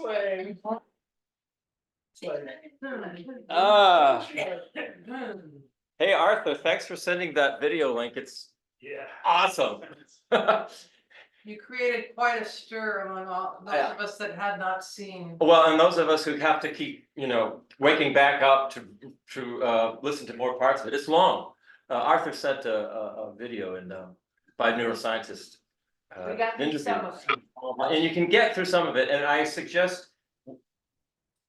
Swing. Hey Arthur, thanks for sending that video link. It's awesome. You created quite a stir among all those Yeah. of us that had not seen. Well, and those of us who have to keep, waking back up to listen to more parts of it. It's long. Arthur sent a video by a neuroscientist. We got through some of it. And you can get through some of it, and I suggest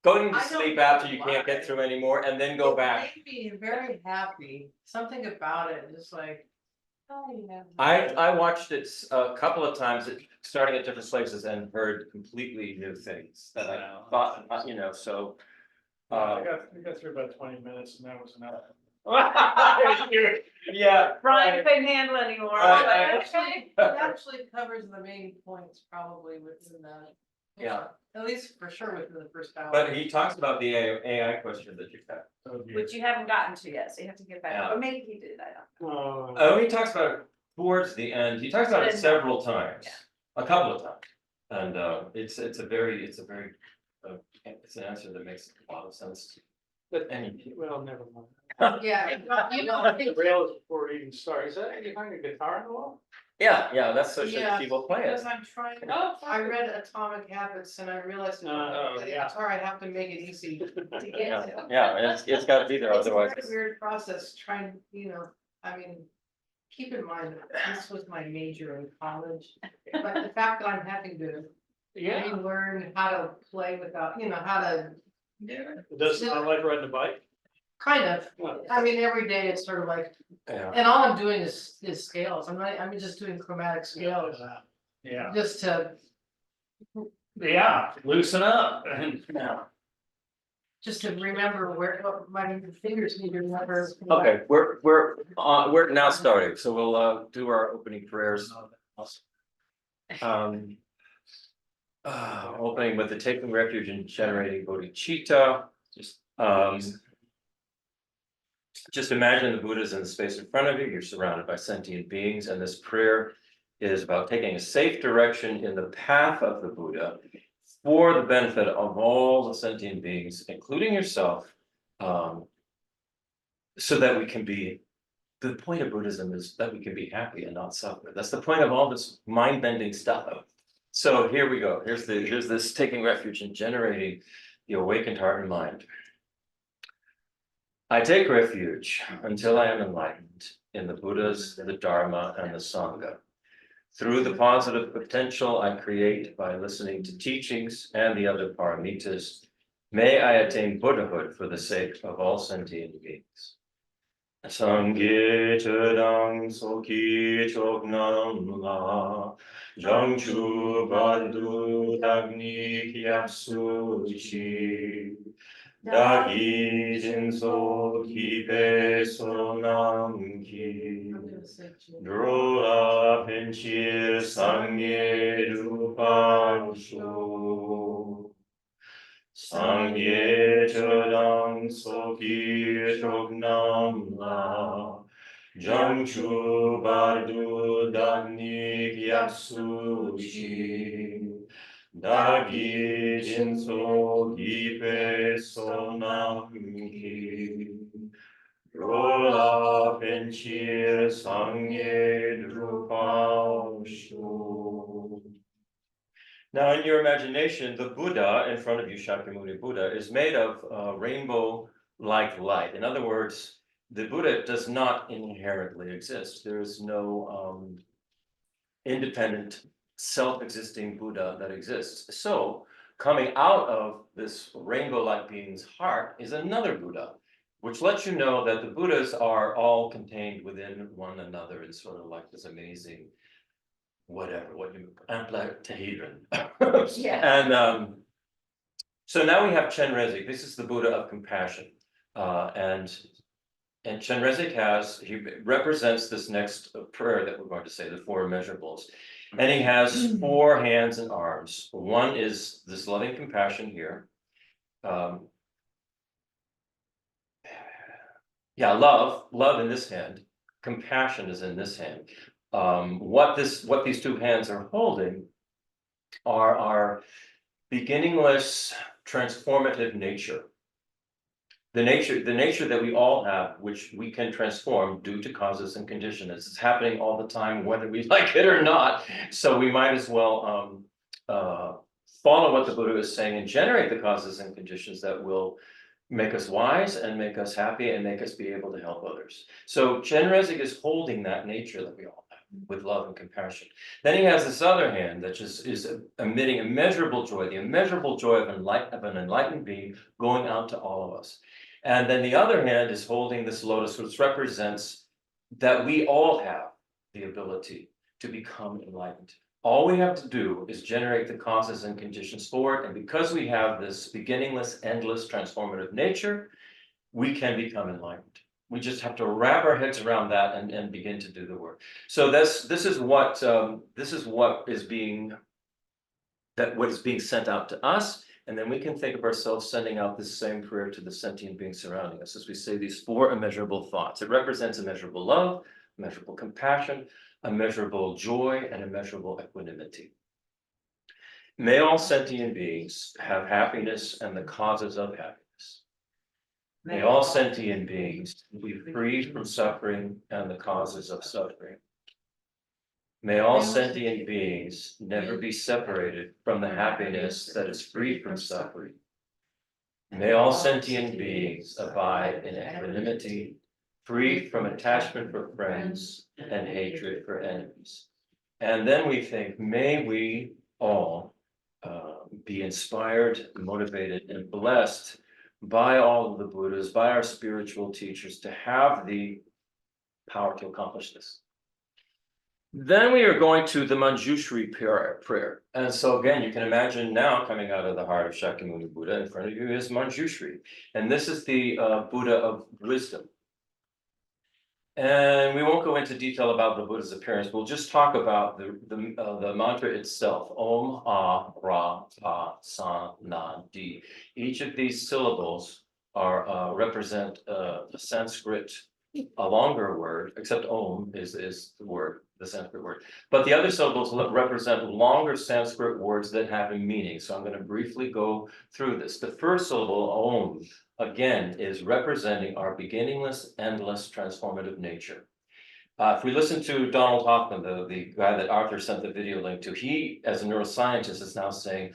going to I don't sleep know after you why. can't get through anymore, and then go back. It made me very happy. Something about it, just like, oh yeah. I watched it a couple of times, starting at different places, and heard completely new things that I thought, so. I got through about 20 minutes and that was enough. Yeah. Brian couldn't handle anymore. Right. It actually covers the main points probably within that. Yeah. At least for sure within the first hour. But he talks about the AI question that you've had. Which you haven't gotten to yet, so you have to get back, Yeah. or maybe he did, I don't know. Oh, he talks about it towards the end. He talks about it several times, a couple of times, and it's an answer that makes a lot of sense. But Any, well, never mind. Yeah, Rails before it even starts. Is that you find a guitar in the wall? yeah, that's so Yeah, she will play it. because I'm trying, I read Atomic Habits and I realized with Oh, the yeah. guitar, I have to make it easy to get Yeah, to. yeah, it's got to be there, It's a otherwise. very weird process trying, keep in mind, that this was my major in college. But the fact that I'm having to relearn how to play without, how to. It does sound like riding a bike. Kind of, every day it's sort of like, Yeah, and all I'm doing is scales, I'm just doing chromatic scales, Yeah. just to, Yeah, loosen up. just to remember what my fingers need to remember. okay, we're now starting, so we'll do our opening prayers. Opening with the taking refuge and generating bodhicitta. Just imagine the Buddha's in the space in front of you. You're surrounded by sentient beings, and this prayer is about taking a safe direction in the path of the Buddha for the benefit of all the sentient beings, including yourself, so that we can be. The point of Buddhism is that we can be happy and not suffer. That's the point of all this mind-bending stuff. So here we go. Here's this taking refuge and generating the awakened heart and mind. I take refuge until I am enlightened in the Buddhas, the Dharma, and the Sangha. Through the positive potential I create by listening to teachings and the other paramitas, may I attain Buddhahood for the sake of all sentient beings. Sangye chedang soki chognam la, jangchu bardu dagni hyapsu chi. Dagi jinso kipe sonam ki, drola penchir sangye rupa sho. Sangye chodam soki chognam la, jangchu bardu dagni gyapsu chi. Dagi jinso gipe sonam ki, rola penchir sangye drupa sho. Now, in your imagination, the Buddha in front of you, Shakyamuni Buddha, is made of rainbow-like light. In other words, the Buddha does not inherently exist. There is no independent, self-existing Buddha that exists. So, coming out of this rainbow-like being's heart is another Buddha, which lets you know that the Buddhas are all contained within one another in sort of like this amazing amplitahedron. Yeah. And so now we have Chenrezig. This is the Buddha of compassion. And Chenrezig he represents this next prayer that we're going to say, the four immeasurables. And he has four hands and arms. One is this loving compassion here. Love in this hand. Compassion is in this hand. What these two hands are holding are beginningless, transformative nature. The nature that we all have, which we can transform due to causes and conditions. It's happening all the time, whether we like it or not. So we might as well follow what the Buddha is saying and generate the causes and conditions that will make us wise and make us happy and make us be able to help others. So Chenrezig is holding that nature that we all have with love and compassion. Then he has this other hand that just is emitting immeasurable joy, the immeasurable joy of an enlightened being going out to all of us. And then the other hand is holding this lotus, which represents that we all have the ability to become enlightened. All we have to do is generate the causes and conditions for it. And because we have this beginningless, endless, transformative nature, we can become enlightened. We just have to wrap our heads around that and begin to do the work. So this is what is being sent out to us. And then we can think of ourselves sending out this same prayer to the sentient beings surrounding us as we say these 4 immeasurable thoughts. It represents immeasurable love, immeasurable compassion, immeasurable joy, and immeasurable equanimity. May all sentient beings have happiness and the causes of happiness. May all sentient beings be free from suffering and the causes of suffering. May all sentient beings never be separated from the happiness that is free from suffering. May all sentient beings abide in equanimity, free from attachment for friends and hatred for enemies. And then we think, may we all be inspired, motivated, and blessed by all of the Buddhas, by our spiritual teachers, to have the power to accomplish this. Then we are going to the Manjushri prayer. And so again, you can imagine now coming out of the heart of Shakyamuni Buddha, in front of you is Manjushri. And this is the Buddha of wisdom. And we won't go into detail about the Buddha's appearance. We'll just talk about the mantra itself. Om, Ah, Ra, Pa, San, Na, Di. Each of these syllables represent a Sanskrit, a longer word, except Om is the word, the Sanskrit word. But the other syllables represent longer Sanskrit words that have a meaning. So I'm going to briefly go through this. The first syllable, Om, again, is representing our beginningless, endless, transformative nature. If we listen to Donald Hoffman, the guy that Arthur sent the video link to, he, as a neuroscientist, is now saying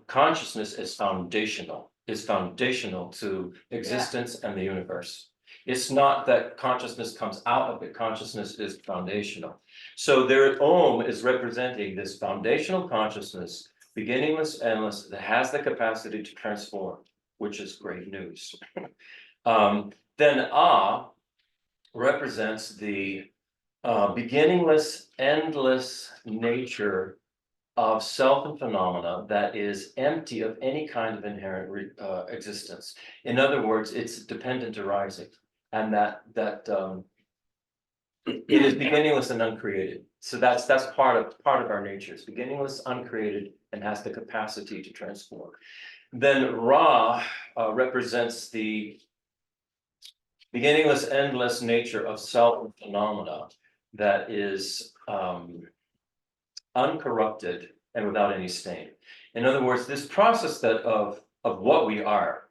consciousness is foundational to existence and the universe. It's not that consciousness comes out of it. Consciousness is foundational. So their Om is representing this foundational consciousness, beginningless, endless, that has the capacity to transform, which is great news. Then Ah represents the beginningless, endless nature of self and phenomena that is empty of any kind of inherent existence. In other words, it's dependent arising, and that it is beginningless and uncreated. So that's part of our nature. It's beginningless, uncreated, and has the capacity to transform. Then Ra represents the beginningless, endless nature of self and phenomena that is uncorrupted and without any stain. In other words, this process of what we are,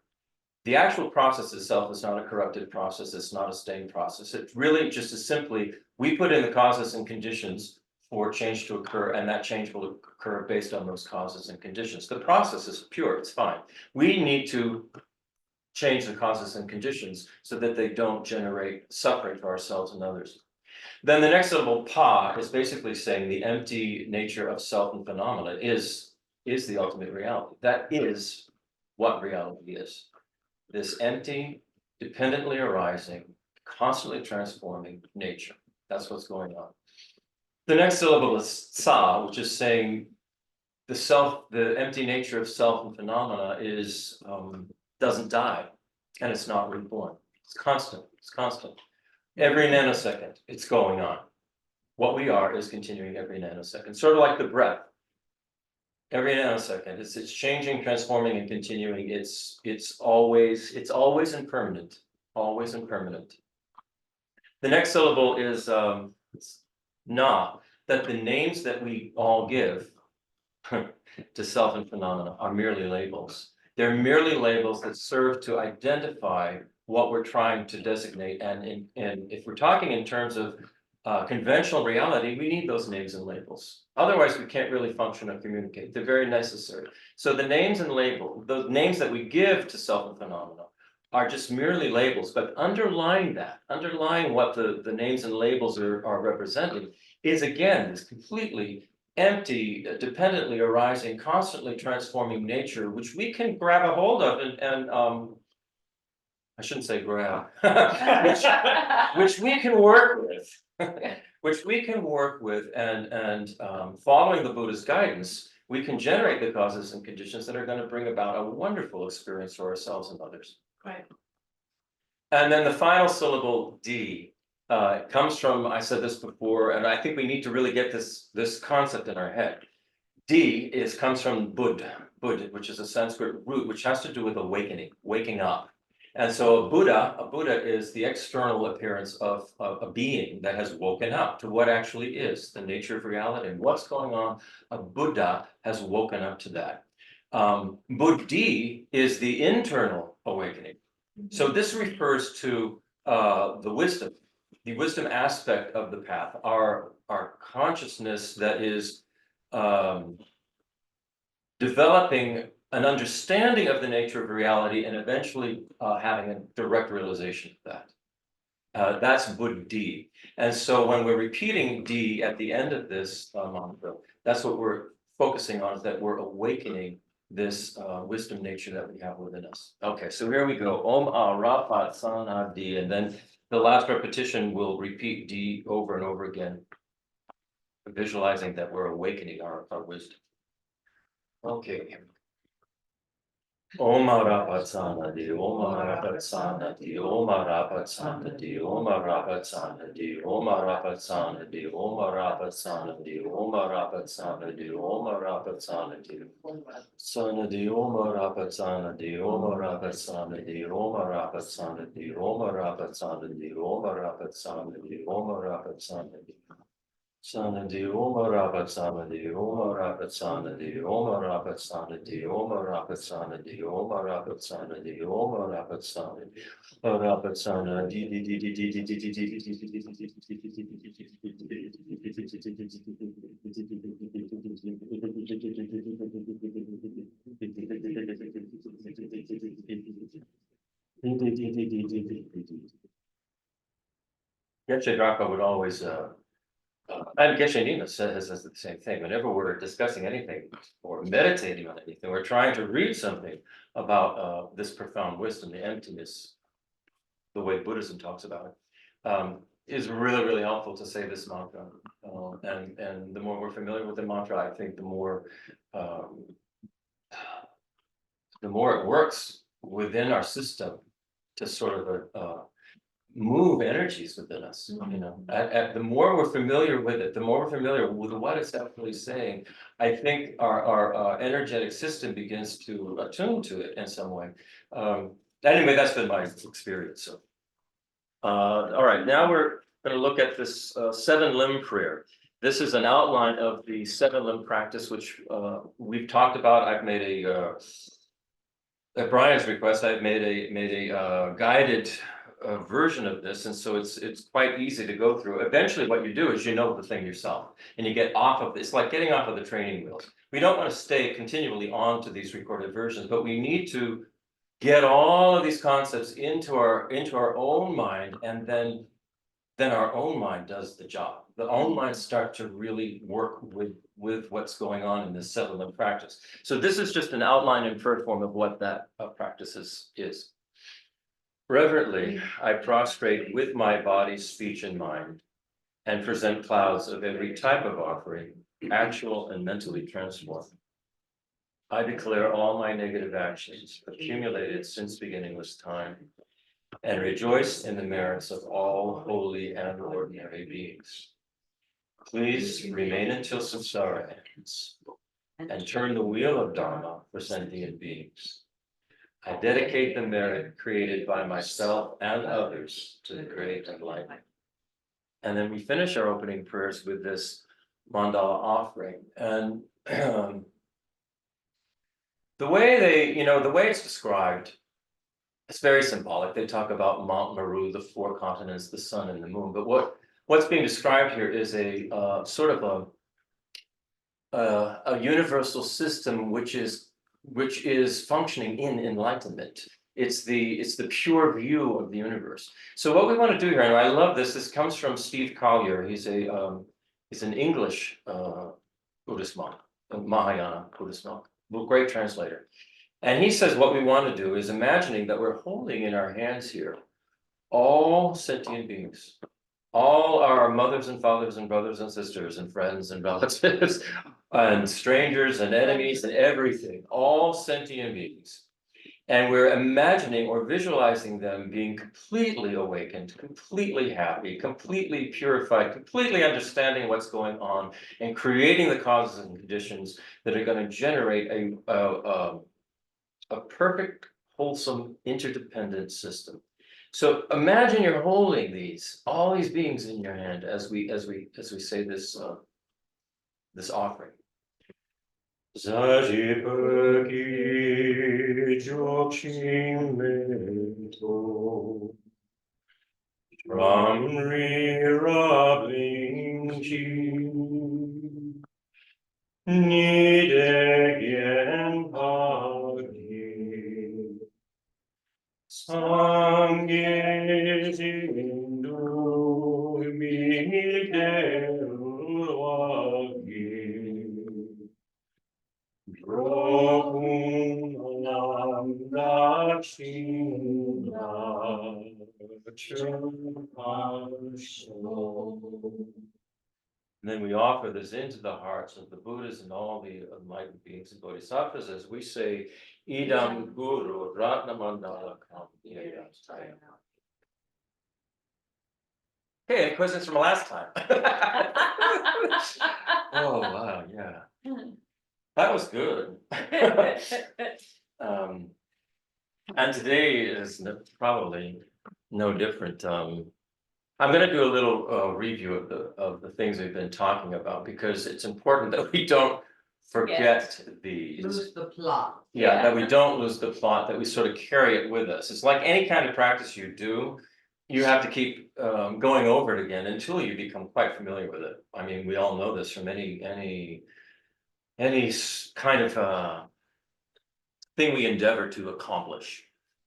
the actual process itself is not a corrupted process. It's not a stained process. It really just is simply, we put in the causes and conditions for change to occur, and that change will occur based on those causes and conditions. The process is pure, it's fine. We need to change the causes and conditions so that they don't generate suffering for ourselves and others. Then the next syllable, Pa, is basically saying the empty nature of self and phenomena is the ultimate reality. That is what reality is. This empty, dependently arising, constantly transforming nature. That's what's going on. The next syllable is Sa, which is saying the empty nature of self and phenomena doesn't die, and it's not reborn. It's constant. Every nanosecond, it's going on. What we are is continuing every nanosecond, sort of like the breath. Every nanosecond, it's changing, transforming, and continuing. It's always impermanent, always impermanent. The next syllable is Na, that the names that we all give to self and phenomena are merely labels. They're merely labels that serve to identify what we're trying to designate. And if we're talking in terms of conventional reality, we need those names and labels. Otherwise, we can't really function or communicate. They're very necessary. So the names and labels, those names that we give to self and phenomena, are just merely labels, but underlying what the names and labels are representing is again this completely empty, dependently arising, constantly transforming nature, which we can grab a hold of and I shouldn't say grab, which we can work with, which we can work with, and following the Buddha's guidance, we can generate the causes and conditions that are going to bring about a wonderful experience for ourselves and others. Right. And then the final syllable D comes from, I said this before, and I think we need to really get this concept in our head. D comes from Bud, which is a Sanskrit root, which has to do with awakening, waking up. And so a Buddha is the external appearance of a being that has woken up to what actually is the nature of reality and what's going on. A Buddha has woken up to that. Buddhi is the internal awakening. So this refers to the wisdom aspect of the path, our consciousness that is developing an understanding of the nature of reality and eventually having a direct realization of that. That's Buddhi. And so when we're repeating D at the end of this mantra, that's what we're focusing on, is that we're awakening this wisdom nature that we have within us. Okay, so here we go. Om Arapat Sana D, and then the last repetition will repeat D over and over again, visualizing that we're awakening our wisdom. Okay. Om Arapat Sana D, Om Arapat Sana D, Om Arapat Sana D, Om Arapat Sana D, Om Arapat Sana D, Om Arapat Sana D, Om Arapat Sana D, Om Arapat Sana D, Sana D, Om Arapat Sana D, Om Arapat Sana D, Om Arapat Sana D, Om Arapat Sana D, Om Arapat Sana D, Om Arapat Sana D. Sana di Om Arapat Sana di Om Arapat Sana di Om Arapat Sana di Om Arapat Sana di Om Arapat Sana di Om Arapat Sana di Arapat Sana di Geshe Drapa would always and Geshe Nina says the same thing. Whenever we're discussing anything or meditating on anything, we're trying to read something about this profound wisdom, the emptiness, the way Buddhism talks about it, is really, really helpful to say this mantra. And the more we're familiar with the mantra, I think the more it works within our system to sort of move energies within us. You know, the more we're familiar with it, the more we're familiar with what it's actually saying, I think our energetic system begins to attune to it in some way. Anyway, that's been my experience. So, all right, now we're going to look at this 7-limb prayer. This is an outline of the 7-limb practice, which we've talked about. I've made at Brian's request, I've made a guided version of this, and so it's quite easy to go through. Eventually what you do is you know the thing yourself and you get off of it's like getting off of the training wheels. We don't want to stay continually on to these recorded versions, but we need to get all of these concepts into our own mind, and then our own mind does the job. The own mind starts to really work with what's going on in this 7-limb practice. So this is just an outline in inferred form of what that practice is. Reverently, I prostrate with my body, speech, and mind, and present clouds of every type of offering, actual and mentally transformed. I declare all my negative actions accumulated since beginningless time, and rejoice in the merits of all holy and ordinary beings. Please remain until samsara ends, and turn the wheel of Dharma for sentient beings. I dedicate the merit created by myself and others to the great enlightenment. And then we finish our opening prayers with this mandala offering. And the way they, the way it's described, it's very symbolic. They talk about Mount Meru, the four continents, the sun and the moon. But what's being described here is a sort of a universal system which is functioning in enlightenment. It's the pure view of the universe. So what we want to do here, and I love this. This comes from Steve Collier. He's an English Buddhist monk, a Mahayana Buddhist monk, a great translator. And he says what we want to do is imagining that we're holding in our hands here all sentient beings, all our mothers and fathers and brothers and sisters and friends and relatives and strangers and enemies and everything, all sentient beings. And we're imagining or visualizing them being completely awakened, completely happy, completely purified, completely understanding what's going on and creating the causes and conditions that are going to generate a perfect, wholesome, interdependent system. So imagine you're holding all these beings in your hand as we say this offering. Zajipaki jokshin mento Ramri rabling chi Nidegyen pagi Sangye jindu midelwagi And then we offer this into the hearts of the Buddhas and all the enlightened beings and bodhisattvas as we say, Idam Guru Ratnamandala Kam. Okay, any questions from last time? Oh, wow, yeah. That was good. And today is probably no different. I'm going to do a little review of the things we've been talking about because it's important that we don't forget these. Lose the plot. Yeah, that we don't lose the plot, that we sort of carry it with us. It's like any kind of practice you do, you have to keep going over it again until you become quite familiar with it. I mean, we all know this from any kind of thing we endeavor to accomplish.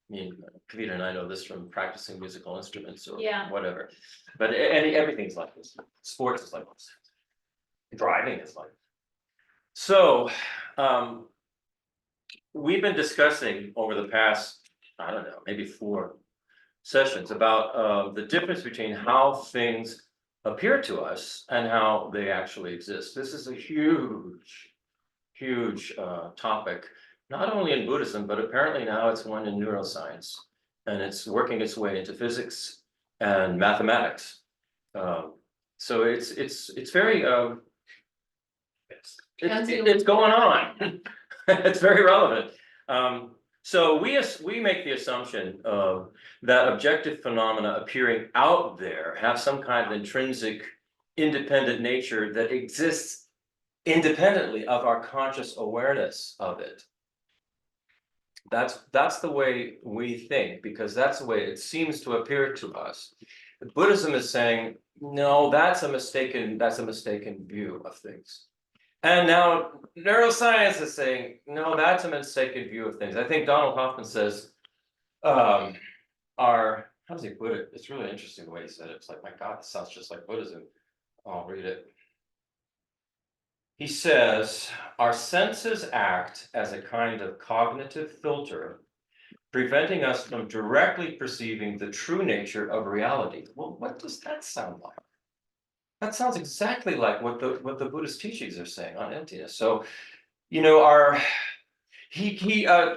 I mean, Kavita and I know this from practicing musical instruments or whatever. But everything's like this. Sports is like this. Driving is like this. So we've been discussing over the past, I don't know, maybe 4 sessions about the difference between how things appear to us and how they actually exist. This is a huge topic, not only in Buddhism, but apparently now it's one in neuroscience, and it's working its way into physics and mathematics. So it's very it's going on. It's very relevant. So we make the assumption that objective phenomena appearing out there have some kind of intrinsic, independent nature that exists independently of our conscious awareness of it. That's the way we think, because that's the way it seems to appear to us. Buddhism is saying, no, that's a mistaken view of things. And now neuroscience is saying, no, that's a mistaken view of things. I think Donald Hoffman says, how does he put it? It's really interesting the way he said it. It's like, my God, this sounds just like Buddhism. I'll read it. He says, our senses act as a kind of cognitive filter, preventing us from directly perceiving the true nature of reality. Well, what does that sound like? That sounds exactly like what the Buddhist teachings are saying on emptiness. So,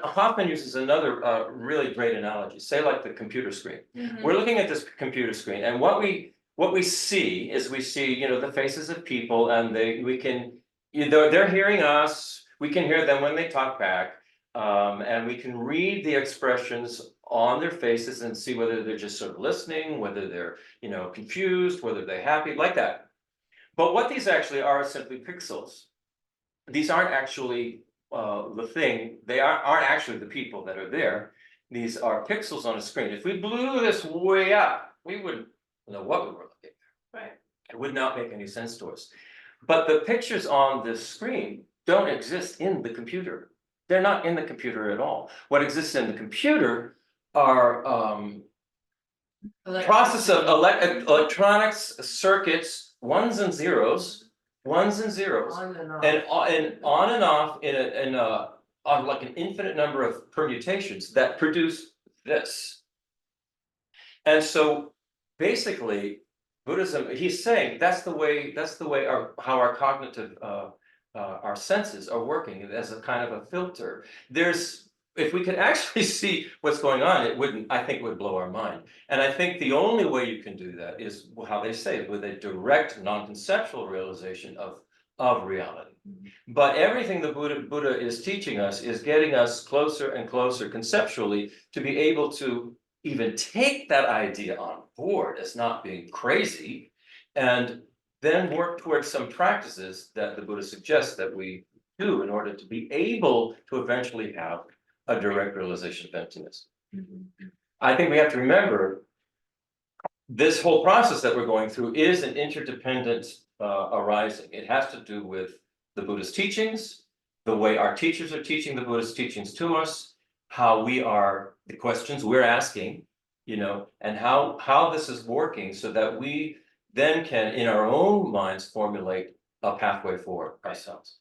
Hoffman uses another really great analogy. Say like the computer screen. Mm-hmm. We're looking at this computer screen, and what we see is the faces of people, and they're hearing us. We can hear them when they talk back, and we can read the expressions on their faces and see whether they're just sort of listening, whether they're, confused, whether they're happy, like that. But what these actually are simply pixels. These aren't actually the thing, they aren't actually the people that are there. These are pixels on a screen. If we blew this way up, we wouldn't know what we were looking at. Right. It would not make any sense to us. But the pictures on this screen don't exist in the computer. They're not in the computer at all. What exists in the computer are process of electronics, circuits, ones and zeros, On and off. and on and off on like an infinite number of permutations that produce this. And so basically, Buddhism, he's saying that's the way how our cognitive our senses are working as a kind of a filter. If we could actually see what's going on, I think it would blow our mind. And I think the only way you can do that is how they say it, with a direct non-conceptual realization of reality. But everything the Buddha is teaching us is getting us closer and closer conceptually to be able to even take that idea on board as not being crazy, and then work towards some practices that the Buddha suggests that we do in order to be able to eventually have a direct realization of emptiness. I think we have to remember this whole process that we're going through is an interdependent arising. It has to do with the Buddha's teachings, the way our teachers are teaching the Buddha's teachings to us, how we are, the questions we're asking, and how this is working so that we then can, in our own minds, formulate a pathway for ourselves.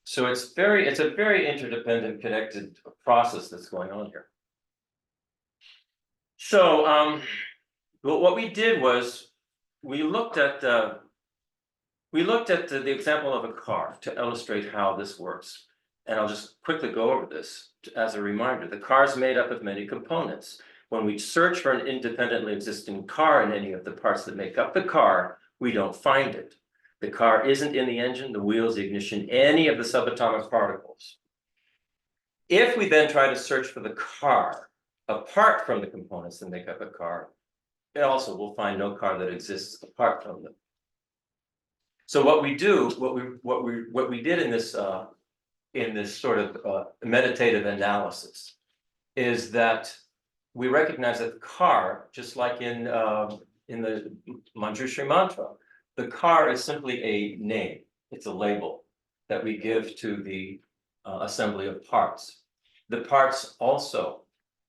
So it's a very interdependent, connected process that's going on here. So what we did was we looked at the example of a car to illustrate how this works. And I'll just quickly go over this as a reminder. The car is made up of many components. When we search for an independently existing car in any of the parts that make up the car, we don't find it. The car isn't in the engine, the wheels, the ignition, any of the subatomic particles. If we then try to search for the car apart from the components that make up a car, it also will find no car that exists apart from them. So what we did in this sort of meditative analysis is that we recognize that the car, just like in the Manjushri mantra, the car is simply a name. It's a label that we give to the assembly of parts. The parts also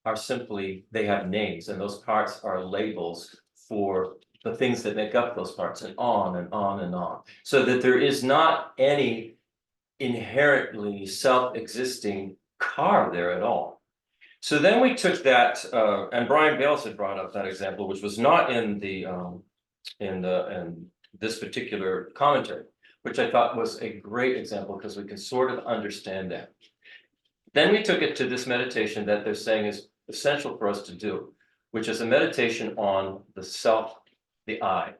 are simply, they have names, and those parts are labels for the things that make up those parts, and on and on and on. So that there is not any inherently self-existing car there at all. So then we took that, and Brian Bales had brought up that example, which was not in this particular commentary, which I thought was a great example because we can sort of understand that. Then we took it to this meditation that they're saying is essential for us to do, which is a meditation on the self, the I,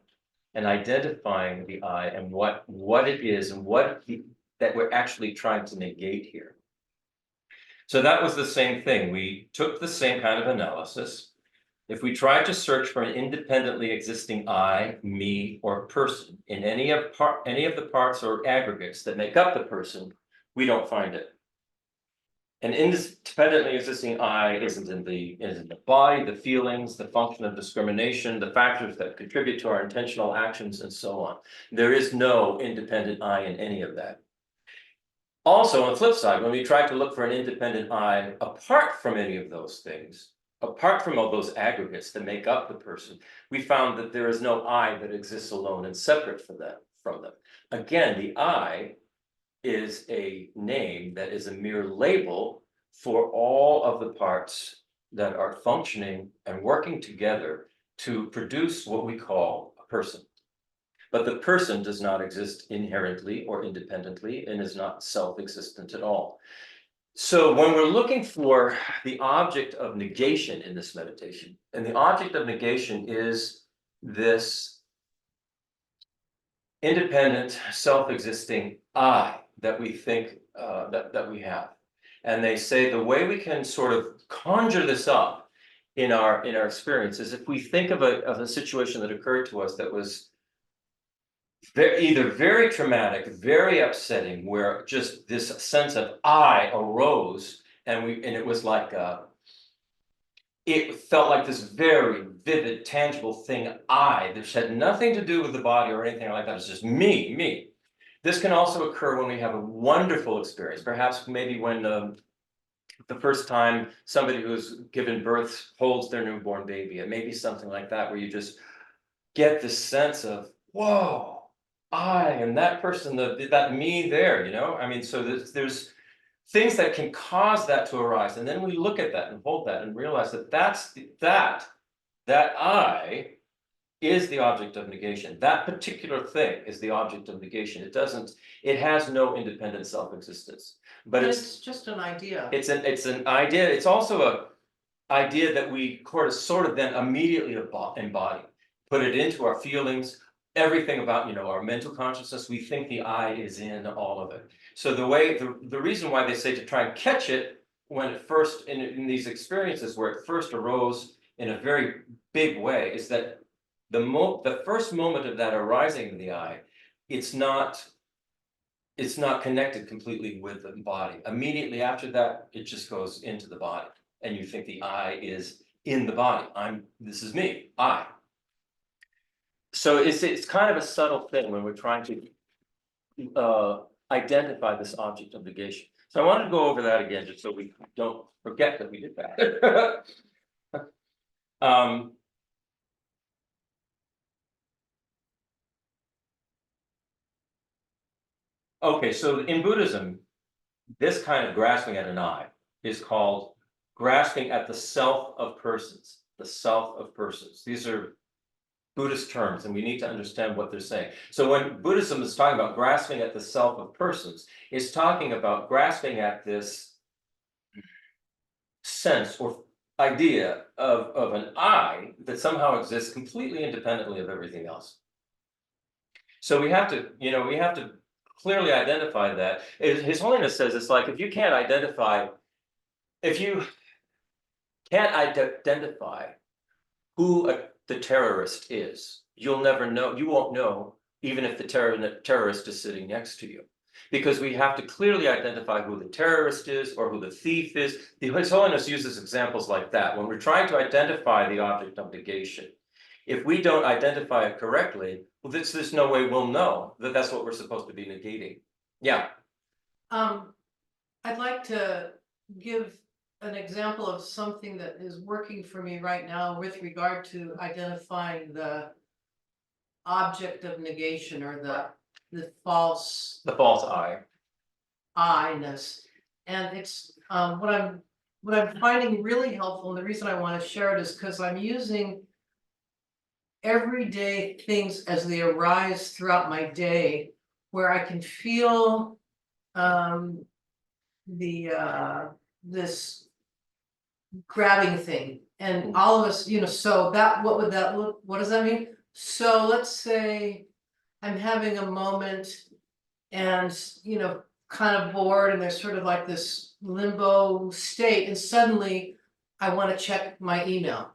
and identifying the I and what it is and that we're actually trying to negate here. So that was the same thing. We took the same kind of analysis. If we tried to search for an independently existing I, me, or person in any of the parts or aggregates that make up the person, we don't find it. An independently existing I isn't in the body, the feelings, the function of discrimination, the factors that contribute to our intentional actions, and so on. There is no independent I in any of that. Also, on the flip side, when we try to look for an independent I apart from any of those things, apart from all those aggregates that make up the person, we found that there is no I that exists alone and separate from them. Again, the I is a name that is a mere label for all of the parts that are functioning and working together to produce what we call a person. But the person does not exist inherently or independently and is not self-existent at all. So when we're looking for the object of negation in this meditation, and the object of negation is this independent, self-existing I that we think that we have. And they say the way we can sort of conjure this up in our experience is if we think of a situation that occurred to us that was they're either very traumatic, very upsetting, where just this sense of I arose, and it was like it felt like this very vivid, tangible thing, I, that had nothing to do with the body or anything like that. It's just me. This can also occur when we have a wonderful experience, perhaps maybe when the first time somebody who's given birth holds their newborn baby, and maybe something like that, where you just get this sense of, whoa, I am that person, that me there, you know? I mean, so there's things that can cause that to arise, and then we look at that and hold that and realize that that I is the object of negation. That particular thing is the object of negation. It has no independent self-existence. But It's just an idea. it's an idea. It's also a idea that we sort of then immediately embody, put it into our feelings, everything about, our mental consciousness. We think the I is in all of it. So the reason why they say to try and catch it when it first in these experiences where it first arose in a very big way is that the first moment of that arising in the I, it's not connected completely with the body. Immediately after that, it just goes into the body, and you think the I is in the body. This is me, I. So it's kind of a subtle thing when we're trying to identify this object of negation. So I wanted to go over that again, just so we don't forget that we did that. Okay, so in Buddhism, this kind of grasping at an I is called grasping at the self of persons. The self of persons. These are Buddhist terms, and we need to understand what they're saying. So when Buddhism is talking about grasping at the self of persons, it's talking about grasping at this sense or idea of an I that somehow exists completely independently of everything else. So we have to clearly identify that. His Holiness says it's like if you can't identify who the terrorist is, you'll never know. You won't know even if the terrorist is sitting next to you, because we have to clearly identify who the terrorist is or who the thief is. His Holiness uses examples like that when we're trying to identify the object of negation. If we don't identify it correctly, well, there's no way we'll know that that's what we're supposed to be negating. Yeah. I'd like to give an example of something that is working for me right now with regard to identifying the object of negation, or the false I-ness. And it's what I'm finding really helpful, and the reason I want to share it is because I'm using everyday things as they arise throughout my day, where I can feel this grabbing thing, and all of us, so what does that mean? So let's say I'm having a moment and kind of bored, and there's sort of like this limbo state, and suddenly I want to check my email.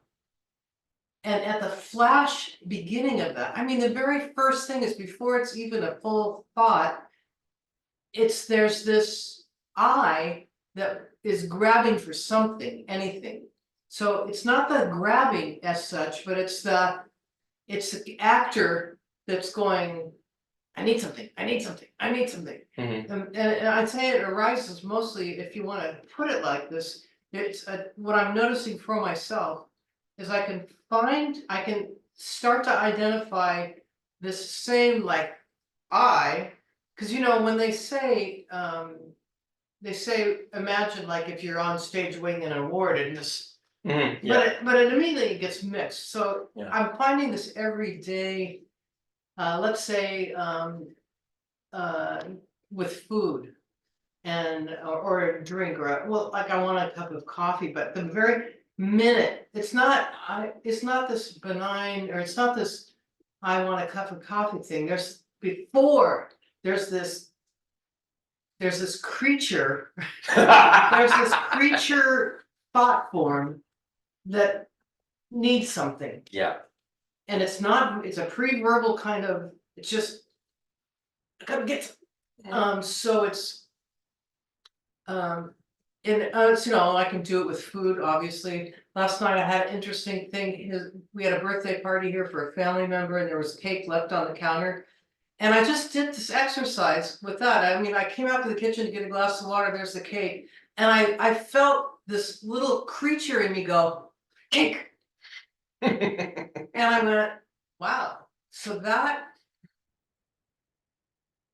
And at the flash beginning of that, I mean, the very first thing is, before it's even a full thought, there's this I that is grabbing for something, anything. So it's not the grabbing as such, but it's the actor that's going, I need something. And I'd say it arises mostly, if you want to put it like this, what I'm noticing for myself is I can start to identify this same like I, because when they say imagine like if you're on stage winning an award, and this, but it immediately gets mixed. So yeah. I'm finding this every day. Let's say with food or a drink, or like I want a cup of coffee, but the very minute it's not this benign, or it's not this I want a cup of coffee thing. There's this creature thought form that needs something. Yeah. And it's a pre-verbal kind of, it's just I gotta get so it's. And it's, I can do it with food, obviously. Last night I had an interesting thing, we had a birthday party here for a family member and there was cake left on the counter. And I just did this exercise with that. I mean, I came out to the kitchen to get a glass of water, there's the cake. And I felt this little creature in me go, cake. And I went, wow, so that.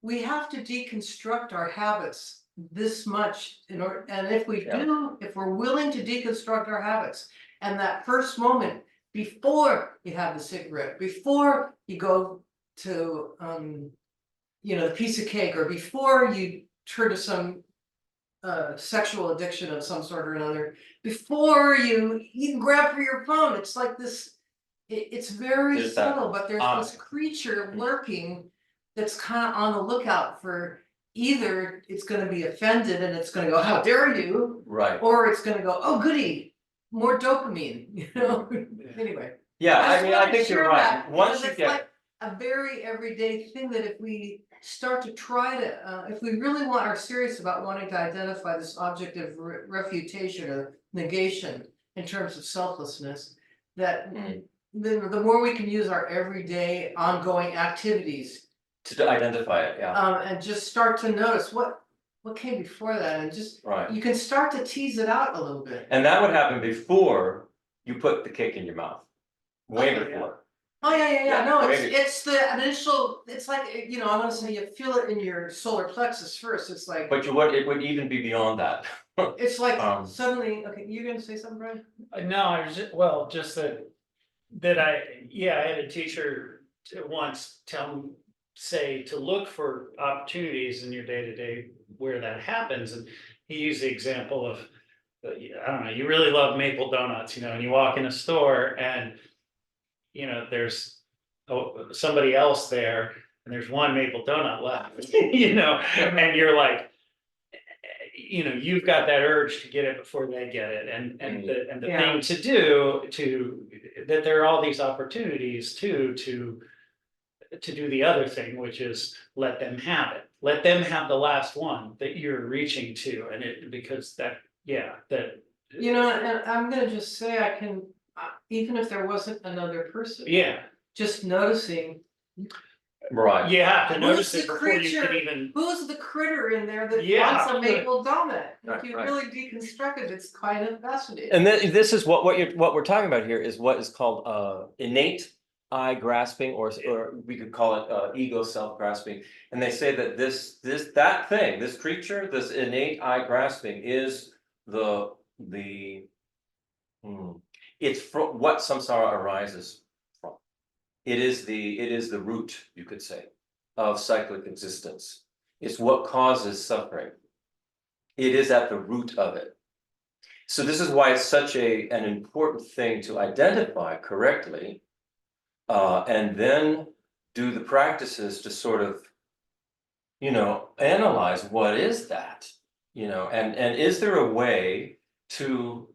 We have to deconstruct our habits this much in order, and if we do, if we're willing to deconstruct our habits. And that first moment before you have the cigarette, before you go to the piece of cake, or before you turn to some sexual addiction of some sort or another, before you even grab for your phone, it's like this, it's very There's that subtle, but there's this creature lurking that's kind of on the lookout for, either it's gonna be offended and it's gonna go, how dare you? Right, Or it's gonna go, oh goody, more dopamine, anyway. yeah, just I mean, wanted I to think you're share right, that, once because you it's get. like a very everyday thing that if we start to try to, if we really are serious about wanting to identify this object of refutation or negation in terms of selflessness, that the more we can use our everyday ongoing activities. To identify it, yeah, And just start to notice what came before that, and just, right, you can start to tease it out a little bit. and that would happen before you put the cake in your mouth. Way Okay, before, Oh, yeah, no, maybe. it's the initial, it's like, I wanna say you feel it in your solar plexus first, it's like. But it would even be beyond that. It's like Um, okay, you're gonna say something, Brian? No, I was just that I had a teacher once say to look for opportunities in your day-to-day where that happens, and he used the example of, I don't know, you really love maple donuts, and you walk in a store and there's somebody else there and there's one maple donut left, and you're like, you've got that urge to get it before they get it, and the thing to do that there are all these opportunities to do the other thing, which is let them have it, let them have the last one that you're reaching to, and because that. And I'm gonna just say, I can, even if there wasn't another person. Yeah, Just noticing, right, you have to Who's notice the it before you creature? can even. who's the critter in there that Yeah. wants a maple donut? If Right, you right. really deconstruct it, it's kind of fascinating. and this is what we're talking about here is what is called innate eye grasping, or we could call it ego self grasping. And they say that this creature, this innate eye grasping is it's from what samsara arises from. It is the root, you could say, of cyclic existence. It's what causes suffering. It is at the root of it. So this is why it's such an important thing to identify correctly, and then do the practices to sort of, analyze what is that, and is there a way to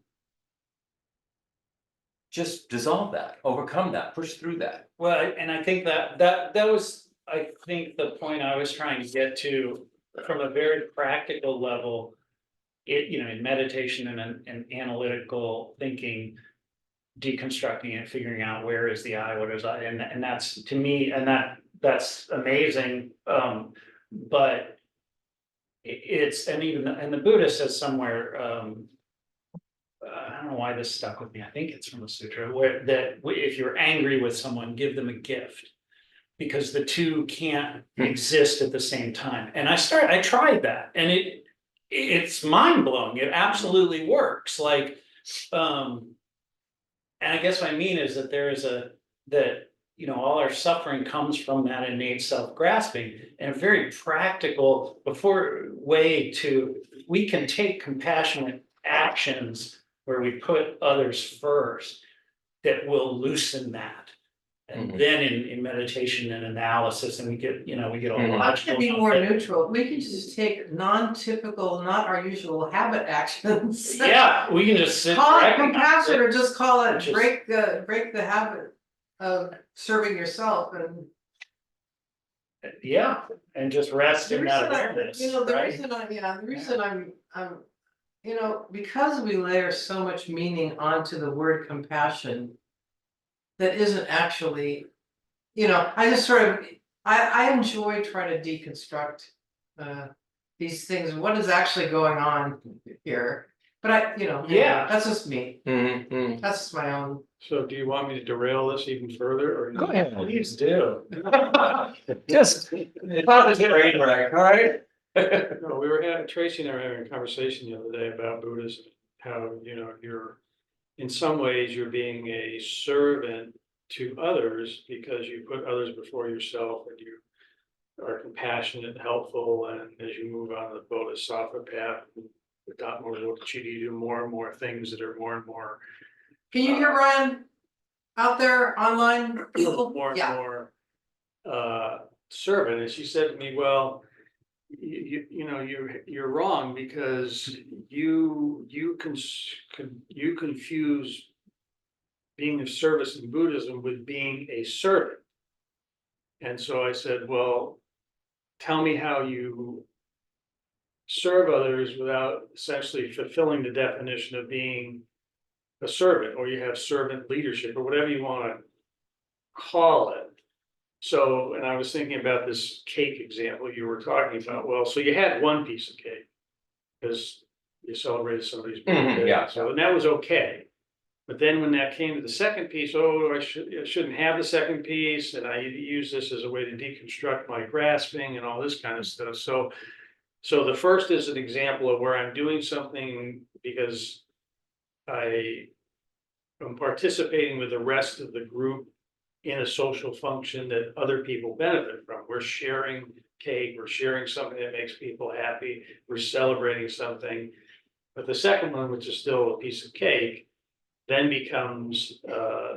just dissolve that, overcome that, push through that. Well, and I think that was, I think, the point I was trying to get to from a very practical level. In meditation and analytical thinking, deconstructing it, figuring out where is the I, what is I, and that's, to me, and that's amazing. But it's, and the Buddha says somewhere, I don't know why this stuck with me. I think it's from the sutra, that if you're angry with someone, give them a gift, because the two can't exist at the same time. And I tried that, and it's mind blowing. It absolutely works. Like, and I guess what I mean is that all our suffering comes from that innate self-grasping, and a very practical way we can take compassionate actions where we put others first that will loosen that. And then in meditation and analysis, and we get a Not to be more neutral, we can just take non-typical, not our usual habit actions. Yeah, we can just sit. Call it compassion, or just call it Just- break the habit of serving yourself, and Yeah, and just rest The in that reason I, awareness, you know, the right? reason I, yeah, the reason I'm, you know, because we layer so much meaning onto the word compassion. That isn't actually, you know, I just sort of, I enjoy trying to deconstruct. These things, what is actually going on here, but I, you know, anyway, Yeah. that's just me, Mhm. that's just my own. So do you want me to derail this even further or? Go ahead. Please do. Just, it's not a train wreck, all right? No, we were having, Tracy and I were having a conversation the other day about Buddhism, how, you know, you're, in some ways, you're being a servant to others because you put others before yourself and you are compassionate and helpful, and as you move on the Bodhisattva path, adopt more virtue, you do more and more things that are more and more, Can you hear Brian? Out there online, people, more and yeah, more servant. And she said to me, well, you know, you're wrong because you confuse being of service in Buddhism with being a servant. And so I said, well, tell me how you serve others without essentially fulfilling the definition of being a servant, or you have servant leadership, or whatever you want to call it. So, and I was thinking about this cake example you were talking about. Well, so you had one piece of cake because you celebrated somebody's birthday. yeah. So, and that was okay. But then when that came to the second piece, oh, I shouldn't have the second piece, and I use this as a way to deconstruct my grasping and all this kind of stuff. So the first is an example of where I'm doing something because I am participating with the rest of the group in a social function that other people benefit from. We're sharing cake, we're sharing something that makes people happy, we're celebrating something. But the second one, which is still a piece of cake, then becomes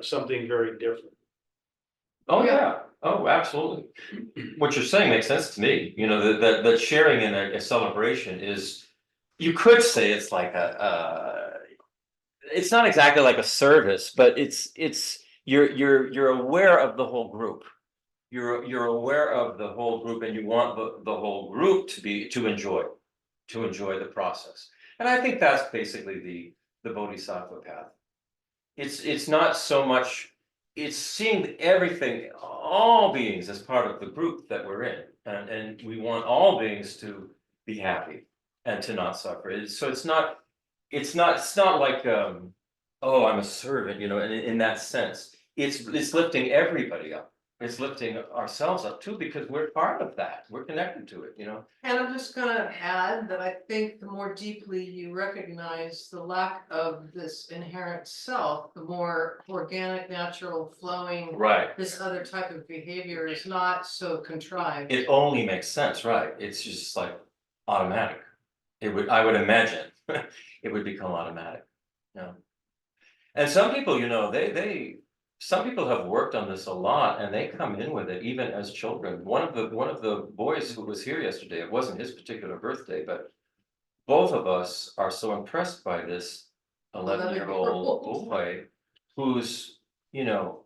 something very different. Oh, yeah, oh, absolutely. What you're saying makes sense to me, you know, that sharing in a celebration is, you could say it's like it's not exactly like a service, but you're aware of the whole group. You're aware of the whole group and you want the whole group to enjoy the process. And I think that's basically the Bodhisattva path. It's not so much, it's seeing everything, all beings as part of the group that we're in. And we want all beings to be happy and to not suffer. So it's not like, oh, I'm a servant, you know, in that sense. It's lifting everybody up. It's lifting ourselves up too, because we're part of that. We're connected to it, you know. and I'm just gonna add that I think the more deeply you recognize the lack of this inherent self, the more organic, natural, flowing. Right. This other type of behavior is not so contrived. It only makes sense, right? It's just like automatic. I would imagine, it would become automatic, you know. And some people, you know, some people have worked on this a lot and they come in with it even as children. One of the boys who was here yesterday, it wasn't his particular birthday, but both of us are so impressed by this 11-year-old boy who's, you know,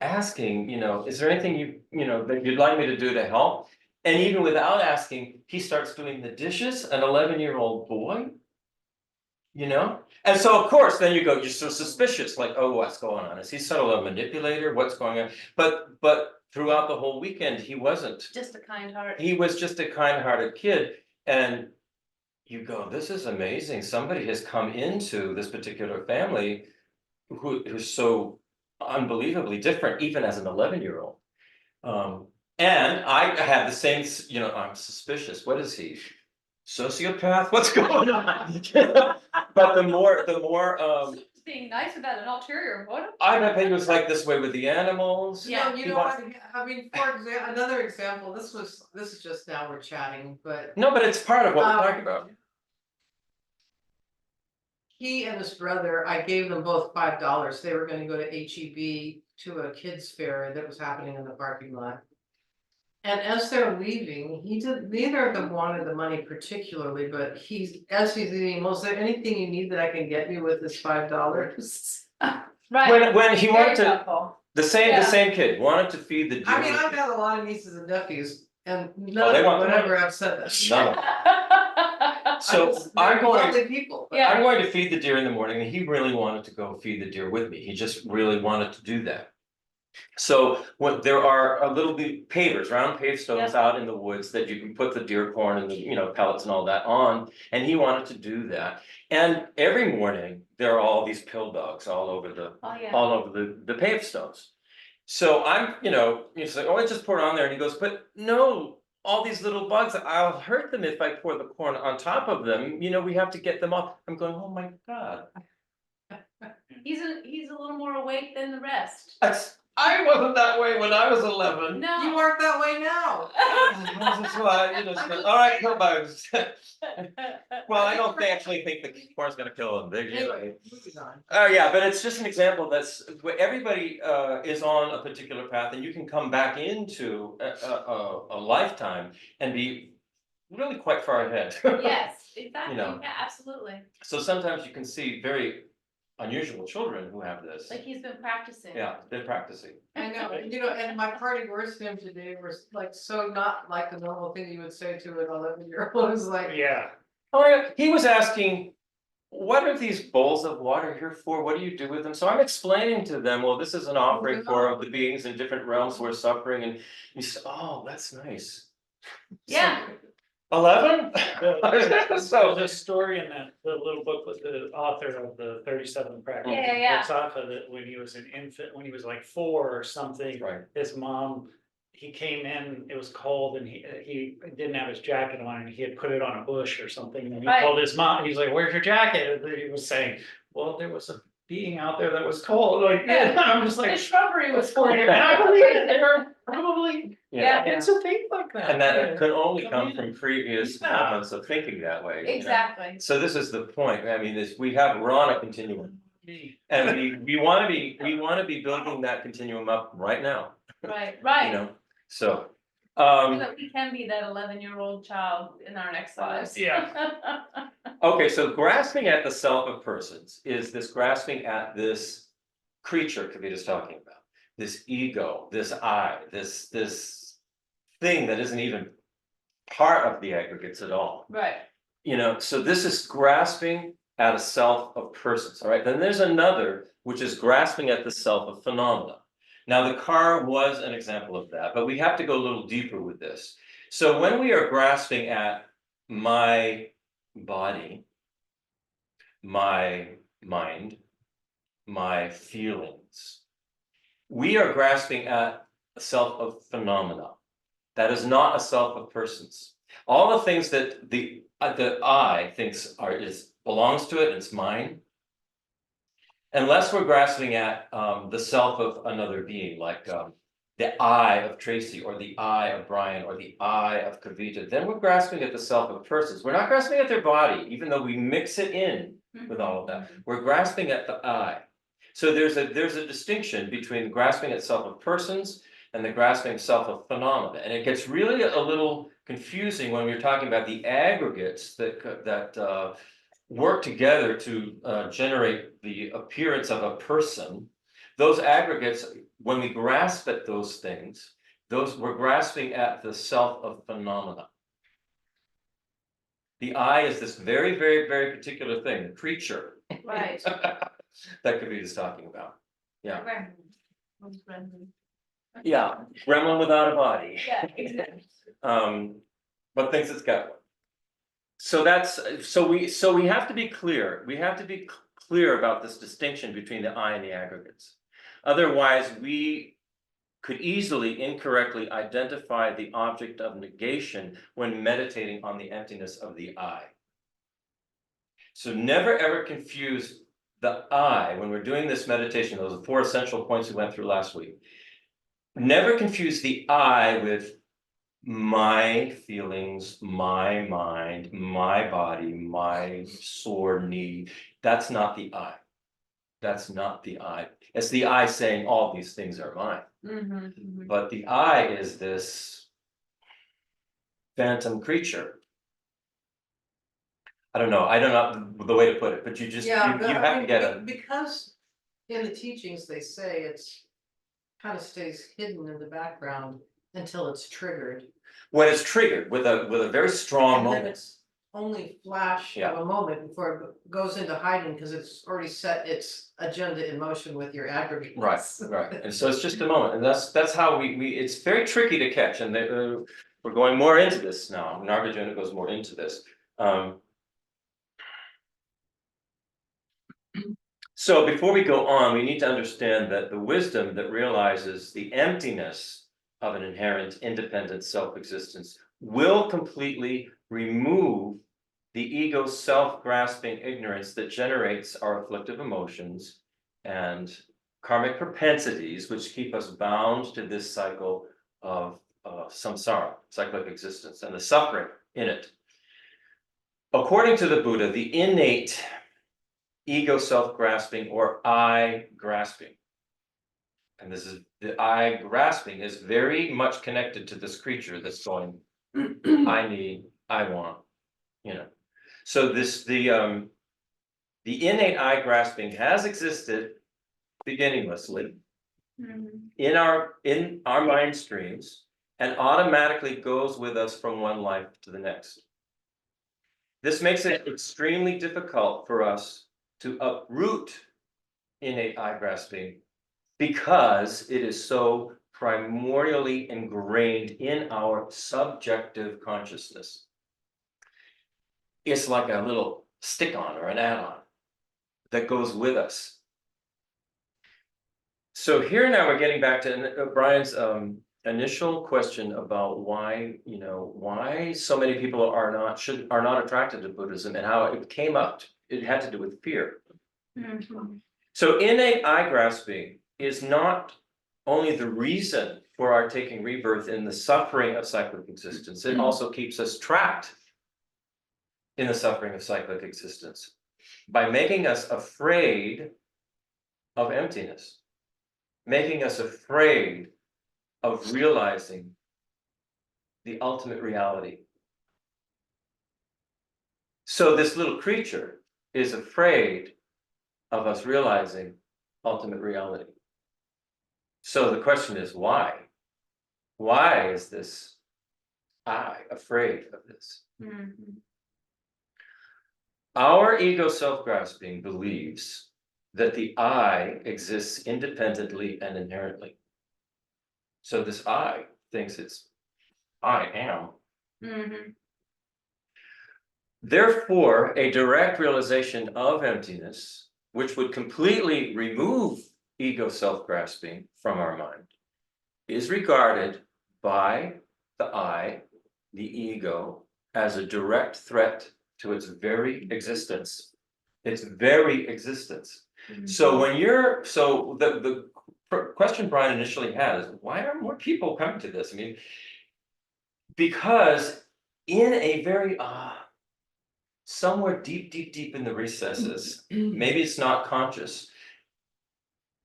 asking, you know, is there anything you know, that you'd like me to do to help? And even without asking, he starts doing the dishes, an 11-year-old boy. You know, and so of course, then you're so suspicious, like, oh, what's going on? Is he sort of a manipulator? What's going on? But throughout the whole weekend, he wasn't. Just a kind heart. He was just a kind-hearted kid, and you go, this is amazing. Somebody has come into this particular family who's so unbelievably different, even as an 11-year-old. And I had the same, you know, I'm suspicious. What is he? Sociopath? What's going on? But the more Just being nice about an ulterior motive. I bet he was like this way with the animals. Yeah. You he know, wants- I mean, for example, another example, this is just now we're chatting, but. No, but it's part of what we're talking about. He and his brother, I gave them both $5. They were gonna go to HEB to a kids fair that was happening in the parking lot. And as they're leaving, neither of them wanted the money particularly, but as he's leaving, well, is there anything you need that I can get you with this $5? Right. When he Very wanted to, helpful. The Yeah. same kid wanted to feed the deer. I mean, with I've me. had a lot of nieces and nephews, and Oh, none they of them want the would money. ever have said this. None of them. So I'm I'm going, lovely people, but Yeah. I'm going to feed the deer in the morning, and he really wanted to go feed the deer with me. He just really wanted to do that. So what there are a little bit pavers, round paved stones out in the woods that you can put the deer corn and the, you know, pellets and all that on, and he wanted to do that. And every morning, there are all these pill dogs all over Oh, yeah. the paved stones. So I'm, you know, he's like, oh, I just pour it on there, and he goes, but no, all these little bugs, I'll hurt them if I pour the corn on top of them, you know, we have to get them off. I'm going, oh my God. He's a little more awake than the rest. I wasn't that way when I was 11. No. you aren't that way now. That's why, you know, all right, kill bugs. Well, I don't actually think the corn's gonna kill them. Anyway, moving on. Oh, yeah, but it's just an example that's where everybody is on a particular path, and you can come back into a lifetime and be really quite far ahead. Yes, exactly, know. yeah, absolutely, So sometimes you can see very unusual children who have this. like he's been practicing. Yeah, they're practicing. I know, you know, and my parting words to him today were like, so not like the normal thing you would say to an 11-year-old, it was like. Yeah, Oh, yeah, he was asking, what are these bowls of water here for? What do you do with them? So I'm explaining to them, well, this is an offering for the beings in different realms who are suffering, and he said, oh, that's nice. Yeah. 11? there's So, a story in that, the little book with the author of the 37 practices. Yeah. Books off of it when he was an infant, when he was like 4 or something. right, His mom, he came in, it was cold, and he didn't have his jacket on, and he had put it on a bush or something, and he Right. told his mom, he's like, where's your jacket? And he was saying, well, there was a being out there that was cold, like, Yeah. I'm just The like. shrubbery was cool. And I believe it, there are probably Yeah. kids who think like that. and that could only Yeah. come from previous Yeah. moments of thinking that way. you know. Exactly. So this is the point, I mean, we're on a continuum, and we wanna be building that continuum up right now, Right, you right. know, so. So that we can be that 11-year-old child in our next lives. Yeah. Okay, so grasping at the self of persons is this grasping at this creature Kavita's talking about, this ego, this I, this thing that isn't even part of the aggregates at all. Right, You know, so this is grasping at a self of persons, all right? Then there's another, which is grasping at the self of phenomena. Now, the car was an example of that, but we have to go a little deeper with this. So when we are grasping at my body, my mind, my feelings, we are grasping at a self of phenomena. That is not a self of persons. All the things that the I thinks belongs to it, and it's mine. Unless we're grasping at the self of another being, like the I of Tracy, or the I of Brian, or the I of Kavita, then we're grasping at the self of persons. We're not grasping at their body, even though we mix it in with all of that. We're grasping at the I. So there's a distinction between grasping at self of persons and the grasping self of phenomena, and it gets really a little confusing when we're talking about the aggregates that work together to generate the appearance of a person. Those aggregates, when we grasp at those things, we're grasping at the self of phenomena. The I is this very, very, very particular thing, the creature right. that Kavita's talking about. Yeah. Okay. Yeah, gremlin without a body. Yeah, exactly. But thinks it's got one. So we have to be clear. We have to be clear about this distinction between the I and the aggregates. Otherwise, we could easily incorrectly identify the object of negation when meditating on the emptiness of the I. So never ever confuse the I when we're doing this meditation. Those are 4 essential points we went through last week. Never confuse the I with my feelings, my mind, my body, my sore knee. That's not the I. That's not the I. It's the I saying all these things are mine. But the I is this phantom creature. I don't know the way to put it, but you just, you Yeah, but have I to mean, get it. because in the teachings, they say it's kind of stays hidden in the background until it's triggered. When it's triggered with a very strong And then moment. it's only flash Yeah. of a moment before it goes into hiding, because it's already set its agenda in motion with your aggregates. Right, and so it's just a moment, and that's how we, it's very tricky to catch, and we're going more into this now, Nagarjuna goes more into this. So before we go on, we need to understand that the wisdom that realizes the emptiness of an inherent independent self-existence will completely remove the ego's self-grasping ignorance that generates our afflictive emotions and karmic propensities, which keep us bound to this cycle of samsara, cyclic existence, and the suffering in it. According to the Buddha, the innate ego self-grasping or I grasping, and this is the I grasping is very much connected to this creature that's going, I need, I want, you know. So the innate I grasping has existed beginninglessly in our mind streams and automatically goes with us from one life to the next. This makes it extremely difficult for us to uproot innate I grasping because it is so primordially ingrained in our subjective consciousness. It's like a little stick-on or an add-on that goes with us. So here now we're getting back to Brian's initial question about why, why so many people are not attracted to Buddhism and how it came up. It had to do with fear. So innate I grasping is not only the reason for our taking rebirth in the suffering of cyclic existence, it also keeps us trapped in the suffering of cyclic existence by making us afraid of emptiness, making us afraid of realizing the ultimate reality. So this little creature is afraid of us realizing ultimate reality. So the question is why? Why is this I afraid of this? Our ego self-grasping believes that the I exists independently and inherently. So this I thinks it's I am. Therefore, a direct realization of emptiness, which would completely remove ego self-grasping from our mind, is regarded by the I, the ego, as a direct threat to its very existence. Its very existence. So the question Brian initially had is, why are more people coming to this? I mean, because in a very somewhere deep in the recesses, maybe it's not conscious,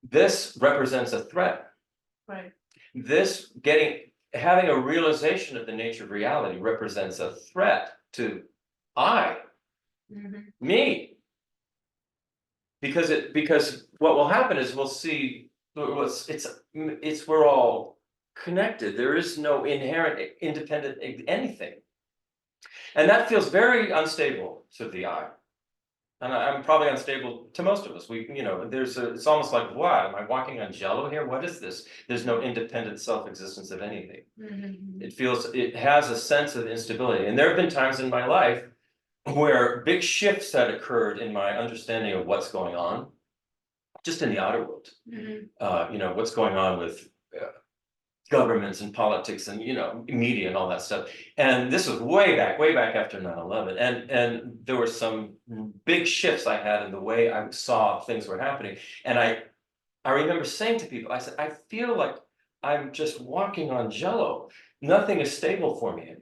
this represents a threat. Right. This having a realization of the nature of reality represents a threat to I, me. Because what will happen is we'll see we're all connected. There is no inherent independent anything. And that feels very unstable to the I. And I'm probably unstable to most of us. It's almost like, what? Am I walking on jello here? What is this? There's no independent self-existence of anything. It has a sense of instability. And there have been times in my life where big shifts had occurred in my understanding of what's going on, just in the outer world. What's going on with governments and politics and media and all that stuff. And this was way back after 9/11. And there were some big shifts I had in the way I saw things were happening. And I remember saying to people, I said, I feel like I'm just walking on jello. Nothing is stable for me.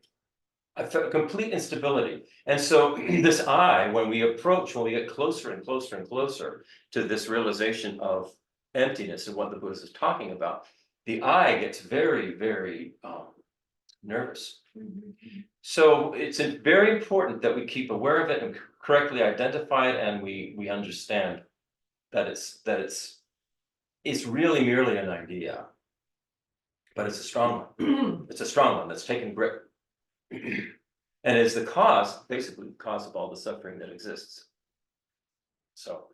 I felt complete instability. And so this I, when we get closer and closer and closer to this realization of emptiness and what the Buddha is talking about, the I gets very, very nervous. So it's very important that we keep aware of it and correctly identify it, and we understand that it's really merely an idea. But it's a strong one. It's a strong one that's taken grip. And is the cause, basically the cause of all the suffering that exists. So,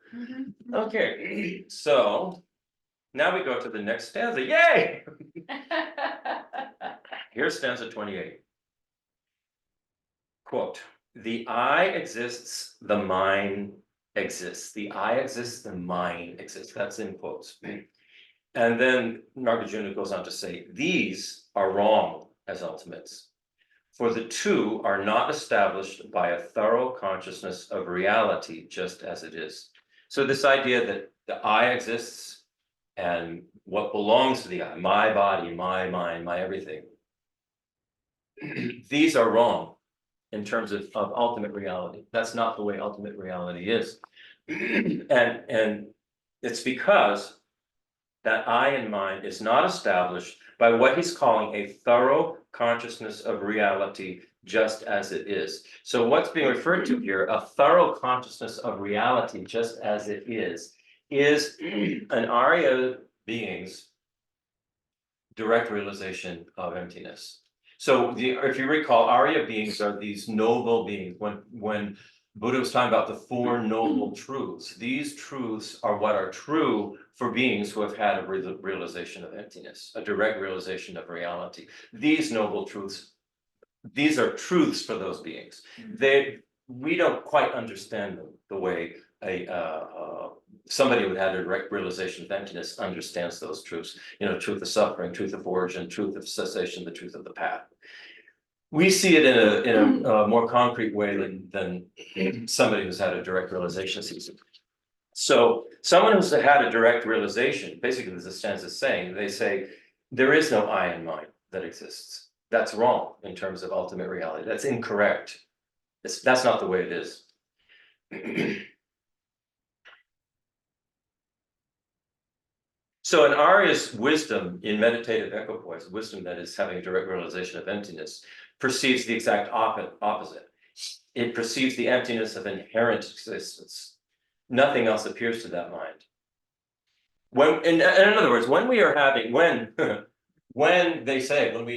okay, so now we go to the next stanza. Yay! Here's stanza 28. Quote, the I exists, the mind exists. The I exists, the mind exists. That's in quotes. And then Nagarjuna goes on to say, these are wrong as ultimates. For the two are not established by a thorough consciousness of reality, just as it is. So this idea that the I exists and what belongs to the I, my body, my mind, my everything, these are wrong in terms of ultimate reality. That's not the way ultimate reality is. And it's because that I and mind is not established by what he's calling a thorough consciousness of reality, just as it is. So what's being referred to here, a thorough consciousness of reality, just as it is an Arya being's direct realization of emptiness. So if you recall, Arya beings are these noble beings. When Buddha was talking about the Four Noble Truths, these truths are what are true for beings who have had a realization of emptiness, a direct realization of reality. These noble truths, these are truths for those beings. We don't quite understand them the way somebody who had a direct realization of emptiness understands those truths. Truth of suffering, truth of origin, truth of cessation, the truth of the path. We see it in a more concrete way than somebody who's had a direct realization sees it. So someone who's had a direct realization, basically as the stanza is saying, they say, there is no I in mind that exists. That's wrong in terms of ultimate reality. That's incorrect. That's not the way it is. So an Arya's wisdom in meditative equipoise, wisdom that is having a direct realization of emptiness, perceives the exact opposite. It perceives the emptiness of inherent existence. Nothing else appears to that mind. In other words, when we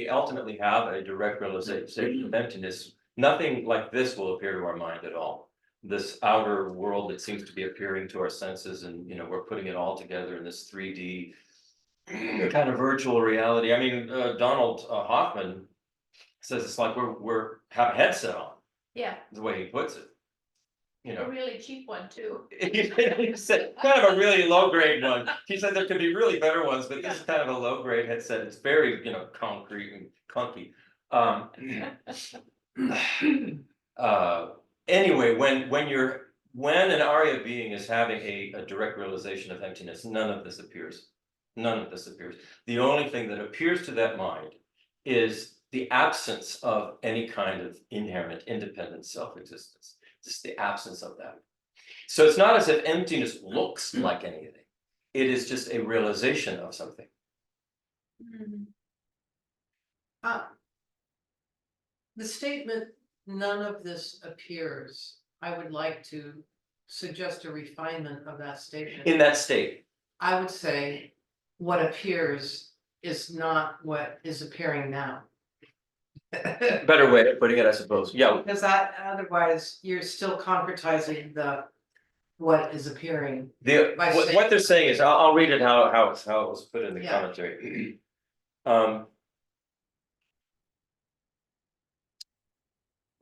ultimately have a direct realization of emptiness, nothing like this will appear to our mind at all. This outer world that seems to be appearing to our senses, and we're putting it all together in this 3D kind of virtual reality. I mean, Donald Hoffman says it's like we're have a headset on, Yeah, the way he puts it. a really cheap one too. He said kind of a really low grade one. He said there could be really better ones, but this is kind of a low grade headset. It's very concrete and clunky. Anyway, when an Arya being is having a direct realization of emptiness, none of this appears. None of this appears. The only thing that appears to that mind is the absence of any kind of inherent independent self-existence. Just the absence of that. So it's not as if emptiness looks like anything. It is just a realization of something. The statement, none of this appears, I would like to suggest a refinement of that statement. In that state. I would say what appears is not what is appearing now. Better way of putting it, I suppose. Yeah. Because otherwise you're still concretizing what is appearing. What they're saying is, I'll read it how it was put in the commentary.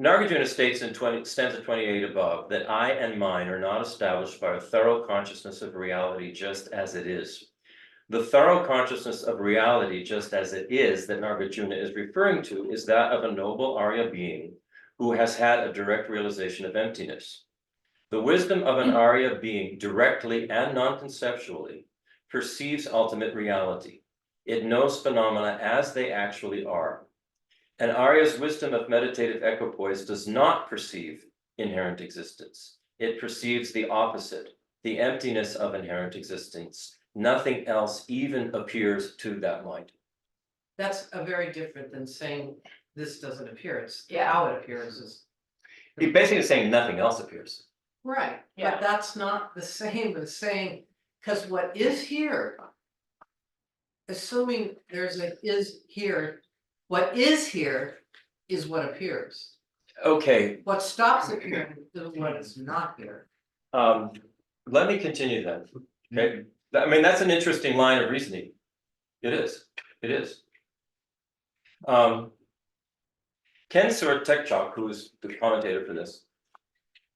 Nagarjuna states in stanza 28 above that I and mine are not established by a thorough consciousness of reality, just as it is. The thorough consciousness of reality, just as it is, that Nagarjuna is referring to, is that of a noble Arya being who has had a direct realization of emptiness. The wisdom of an Arya being directly and non-conceptually perceives ultimate reality. It knows phenomena as they actually are. An Arya's wisdom of meditative equipoise does not perceive inherent existence. It perceives the opposite, the emptiness of inherent existence. Nothing else even appears to that mind. That's a very different than saying this doesn't appear. It's Yeah. how it appears is. He's basically saying nothing else appears. Right, Yeah. but that's not the same as saying, because what is here assuming there's a is here, what is here is what appears. Okay, What stops appearing is what is not here. let me continue then, okay? I mean, that's an interesting line of reasoning. It is, it is. Ken Tekchok, who is the commentator for this,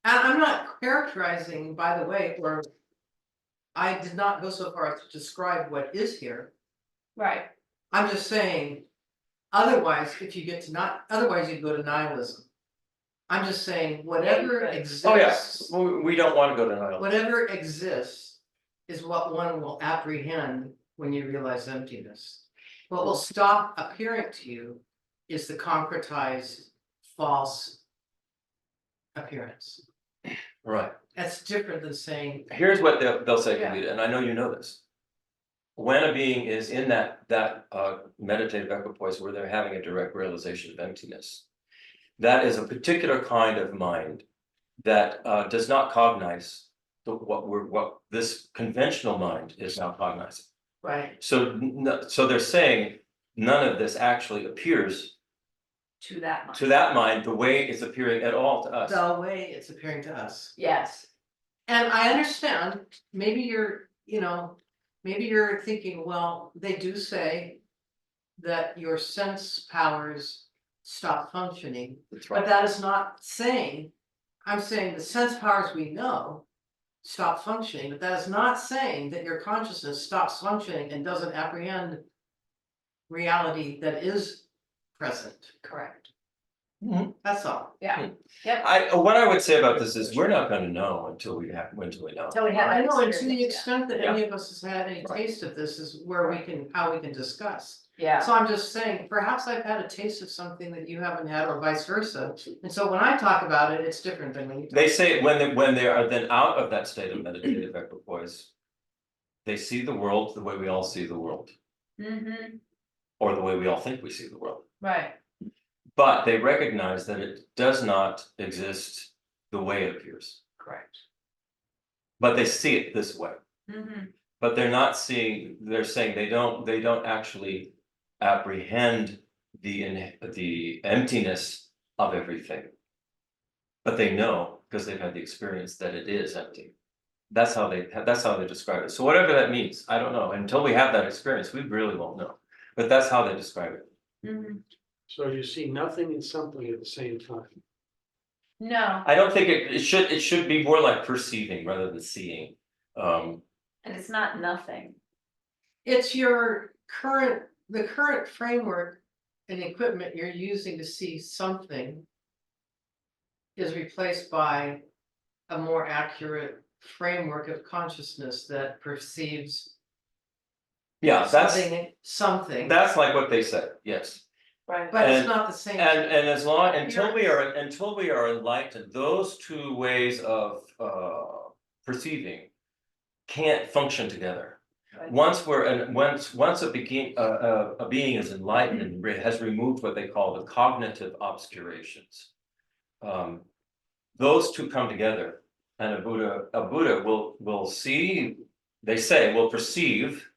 And I'm not characterizing, by the way, or I did not go so far as to describe what is here. Right, I'm just saying, otherwise, if you get to not, otherwise you go to nihilism. I'm just saying, whatever Yeah, but- exists. oh yeah, we don't want to go to nihilism. Whatever exists is what one will apprehend when you realize emptiness. What will stop appearing to you is the concretized false appearance. Right, That's different than saying, here's what they'll say, Yeah. Kavita, and I know you know this. When a being is in that meditative equipoise where they're having a direct realization of emptiness, that is a particular kind of mind that does not cognize what this conventional mind is now cognizing. right, So so they're saying none of this actually appears to that much. to that mind the way it's appearing at all to us. the way it's appearing to us. Yes, And I understand, maybe you're, maybe you're thinking, well, they do say that your sense powers stop functioning, That's but right. that is not saying, I'm saying the sense powers we know stop functioning, but that is not saying that your consciousness stops functioning and doesn't apprehend reality that is present. correct. That's all. Yeah, What I would say about this is we're not gonna know until we know. so we have. I that know, and to the experience, yeah. extent that any of us has had any Right. taste of this is where we can, how we can discuss. Yeah, So I'm just saying, perhaps I've had a taste of something that you haven't had or vice versa. And so when I talk about it, it's different than when you. They say when they are then out of that state of meditative equipoise, they see the world the way we all see the world, or the way we all think we see the world. right, But they recognize that it does not exist the way it appears, correct. but they see it this way. But they're not seeing, they're saying they don't actually apprehend the emptiness of everything. But they know, because they've had the experience, that it is empty. That's how they describe it. So whatever that means, I don't know. Until we have that experience, we really won't know. But that's how they describe it. So you see nothing and something at the same time. No, I don't think it should be more like perceiving rather than seeing. and it's not nothing. It's the current framework and equipment you're using to see something is replaced by a more accurate framework of consciousness that perceives Yeah, something, that's like what they said, yes. Right. but it's and- not the same. And as long, until we are enlightened, those two ways of perceiving can't function together. Right. Once a being is enlightened and has removed what they call the cognitive obscurations. Those two come together, and a Buddha will see, they say, will perceive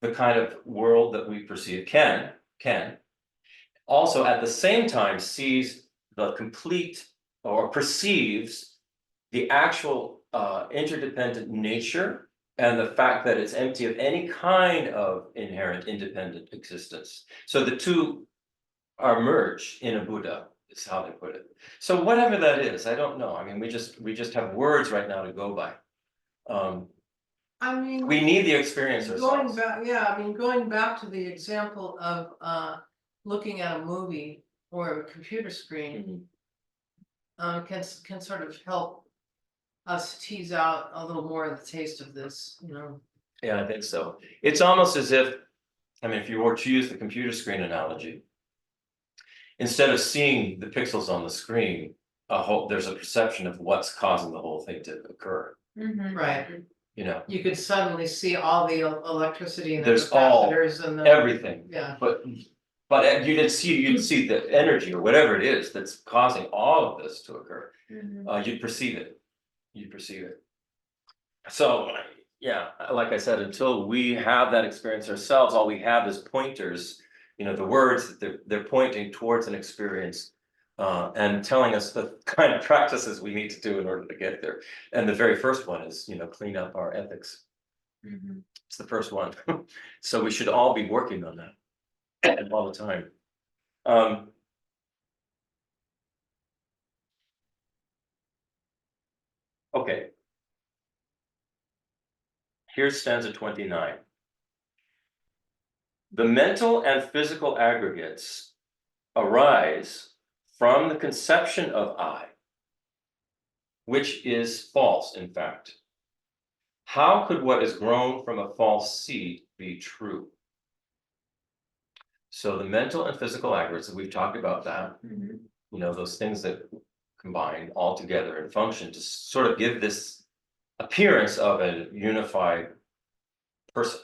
the kind of world that we perceive, can also at the same time sees the complete or perceives the actual interdependent nature and the fact that it's empty of any kind of inherent independent existence. So the two are merged in a Buddha, is how they put it. So whatever that is, I don't know. I mean, we just have words right now to go by. I mean. We need the experience ourselves. Going back to the example of looking at a movie or a computer screen. Can sort of help us tease out a little more of the taste of this, Yeah, I think so. It's almost as if, I mean, if you were to use the computer screen analogy, instead of seeing the pixels on the screen, there's a perception of what's causing the whole thing to occur. Right? You know, You could suddenly see all the electricity and the There's all- capacitors and the. everything. Yeah, But you'd see the energy or whatever it is that's causing all of this to occur. You'd perceive it. So Yeah, like I said, until we have that experience ourselves, all we have is pointers. The words that they're pointing towards an experience. And telling us the kind of practices we need to do in order to get there. And the very first one is, clean up our ethics. It's the first one. So we should all be working on that all the time. Okay. Here's stanza 29. The mental and physical aggregates arise from the conception of I, which is false, in fact. How could what is grown from a false seed be true? So the mental and physical aggregates, we've talked about that, those things that combine all together and function to sort of give this appearance of a unified person.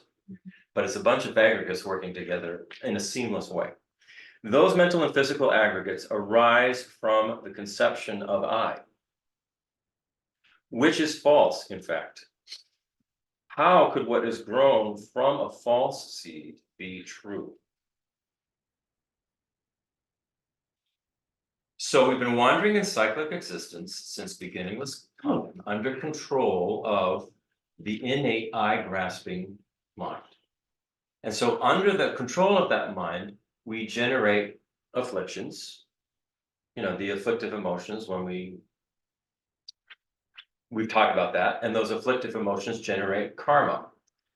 But it's a bunch of aggregates working together in a seamless way. Those mental and physical aggregates arise from the conception of I, which is false, in fact. How could what is grown from a false seed be true? So we've been wandering in cyclic existence since beginningless time, under control of the innate I-grasping mind. And so under the control of that mind, we generate afflictions, the afflictive emotions when we've talked about that, and those afflictive emotions generate karma,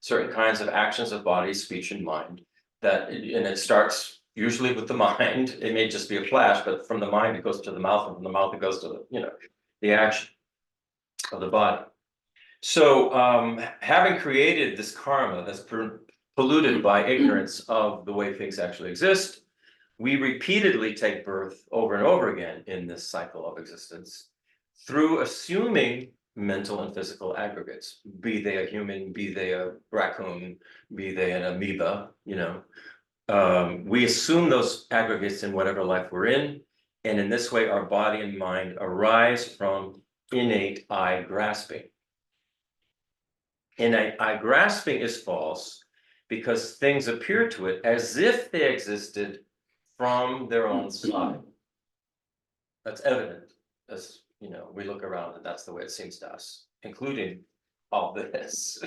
certain kinds of actions of body, speech, and mind, and it starts usually with the mind. It may just be a flash, but from the mind it goes to the mouth, and from the mouth it goes to the action of the body. So having created this karma that's polluted by ignorance of the way things actually exist, we repeatedly take birth over and over again in this cycle of existence through assuming mental and physical aggregates, be they a human, be they a raccoon, be they an amoeba, we assume those aggregates in whatever life we're in, and in this way our body and mind arise from innate I grasping. Innate I grasping is false because things appear to it as if they existed from their own side. That's evident as we look around, and that's the way it seems to us, including all this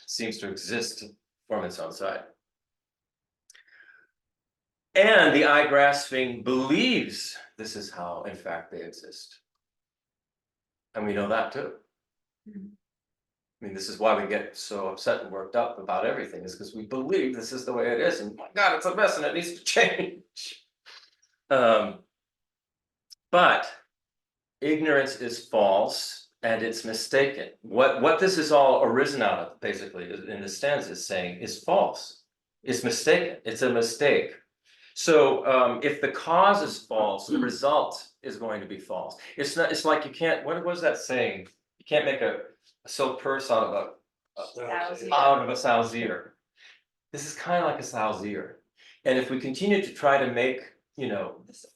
seems to exist from its own side. And the I grasping believes this is how, in fact, they exist. And we know that too. I mean, this is why we get so upset and worked up about everything, is because we believe this is the way it is, and my God, it's a mess and it needs to change. But ignorance is false and it's mistaken. What this is all arisen out of, basically, in the stanza is saying is false. It's mistaken. It's a mistake. So if the cause is false, the result is going to be false. It's not. It's like you can't. What was that saying? You can't make a silk purse out of a sow's ear. This is kind of like a sow's ear. And if we continue to try to make,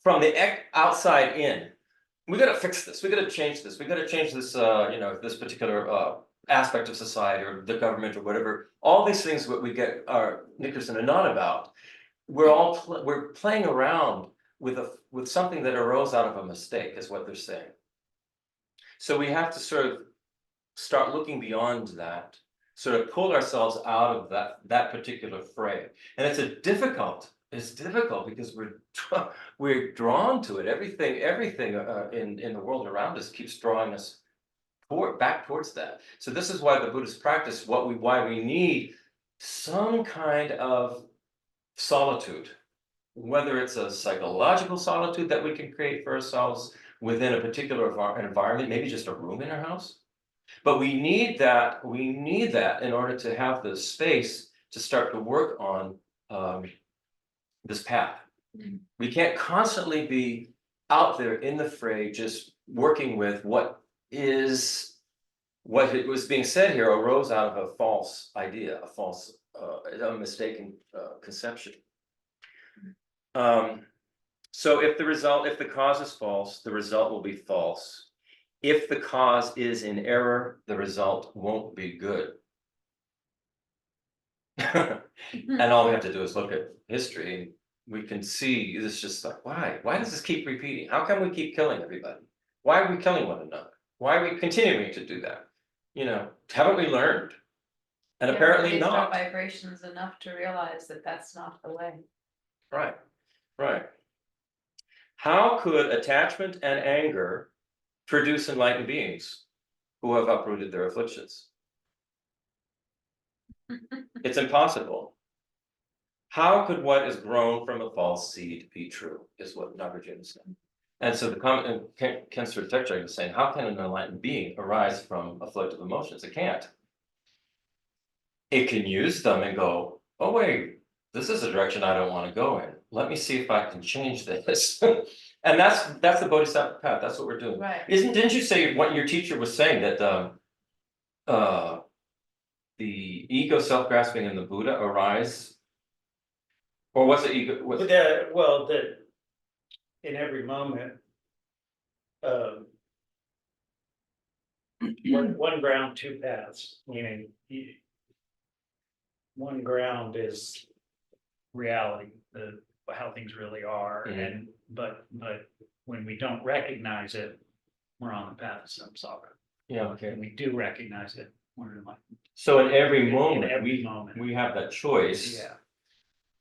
from the outside in, we got to fix this. We got to change this. We got to change this. This particular aspect of society or the government or whatever. All these things that we get our knickers in a knot about. We're playing around with something that arose out of a mistake, is what they're saying. So we have to sort of start looking beyond that, sort of pull ourselves out of that particular fray. And it's difficult because we're drawn to it. Everything in the world around us keeps drawing us back towards that. So this is why the Buddhist practice, why we need some kind of solitude, whether it's a psychological solitude that we can create for ourselves within a particular environment, maybe just a room in our house. But we need that in order to have the space to start to work on this path. We can't constantly be out there in the fray, just working with what it was being said here arose out of a false idea, a mistaken conception. So if the cause is false, the result will be false. If the cause is in error, the result won't be good. And all we have to do is look at history, and we can see it's just like, why? Why does this keep repeating? How come we keep killing everybody? Why are we killing one another? Why are we continuing to do that? You know, haven't we learned? And Yeah, apparently raised our not. vibrations enough to realize that that's not the way. Right, right. How could attachment and anger produce enlightened beings who have uprooted their afflictions? It's impossible. How could what is grown from a false seed be true, is what Nagarjuna said. And so the comment, Kensler Tekchak is saying, how can an enlightened being arise from afflictive emotions? It can't. It can use them and go, oh wait, this is a direction I don't want to go in. Let me see if I can change this. And that's the Bodhisattva path. That's what we're doing. Right. Didn't you say what your teacher was saying that the ego, self-grasping, and the Buddha arise? Or was it ego? Well, in every moment. One ground, two paths, meaning. One ground is reality, how things really are, Mhm. but when we don't recognize it, we're on the path of samsara. Yeah, okay. When we do recognize it, we're in So in every in moment, every moment. we have that choice. Yeah,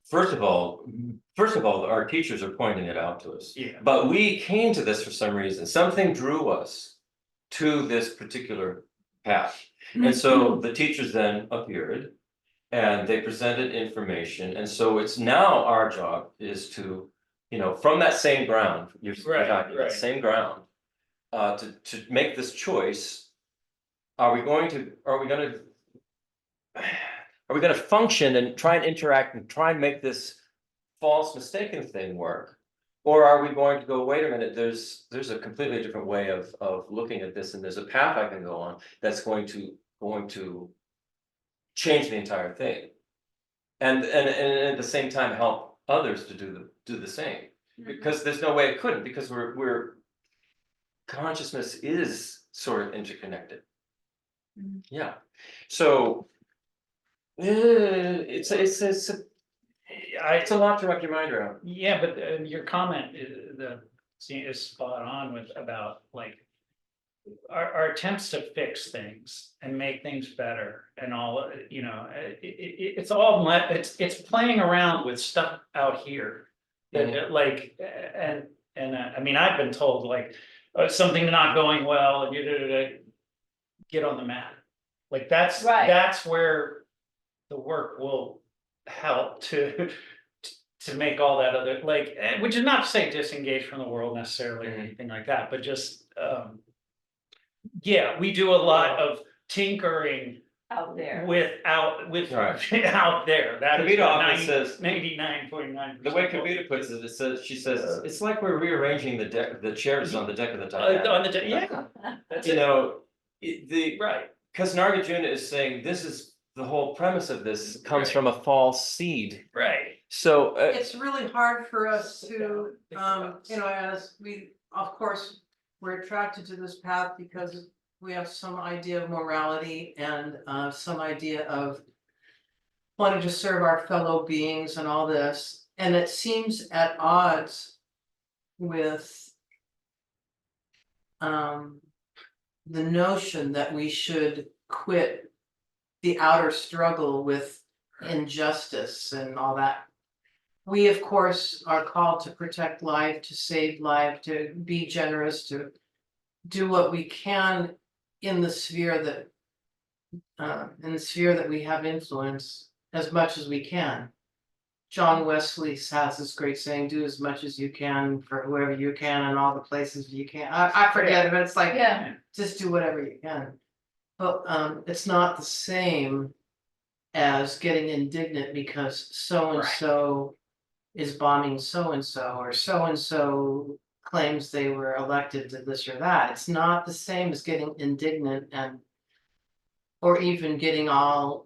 First of all, our teachers are pointing it out to us. yeah. But we came to this for some reason. Something drew us to this particular path. And so the teachers then appeared and they presented information. And so it's now our job is to, from that same ground, you're Right, talking about right. same ground, to make this choice. Are we going to function and try and interact and try and make this false mistaken thing work? Or are we going to go, wait a minute, there's a completely different way of looking at this, and there's a path I can go on that's going to change the entire thing. And at the same time help others to do the same. Because there's no way it couldn't, because we're consciousness is sort of interconnected. Mhm. Yeah. So it's a lot to wrap your mind around. Yeah, but your comment is spot on about like our attempts to fix things and make things better and all, it's all it's playing around with stuff out here that like and I mean, I've been told like something not going well and you get on the mat. Like that's Right. that's where the work will help to make all that other, like, which is not to say disengage from the world necessarily or anything like that, but just yeah, we do a lot of tinkering Out there. with Right. out there. That is Kavita often says 99.9%. the way Kavita puts it, she says it's like we're rearranging the chairs on the deck of the Tibetan. on the yeah, that's right. Because Nagarjuna is saying this is the whole premise of this comes Right. from a false seed. Right. So It's really hard for us to, as we, of course, we're attracted to this path because we have some idea of morality and some idea of wanting to serve our fellow beings and all this, and it seems at odds with the notion that we should quit the outer struggle with injustice and all that. We, of course, are called to protect life, to save life, to be generous, to do what we can in the sphere that we have influence as much as we can. John Wesley has this great saying, do as much as you can for whoever you can and all the places you can. I forget it, but it's like, Yeah. just do whatever you can. But it's not the same as getting indignant because so-and-so is bombing so-and-so, or so-and-so claims they were elected to this or that. It's not the same as getting indignant or even getting all,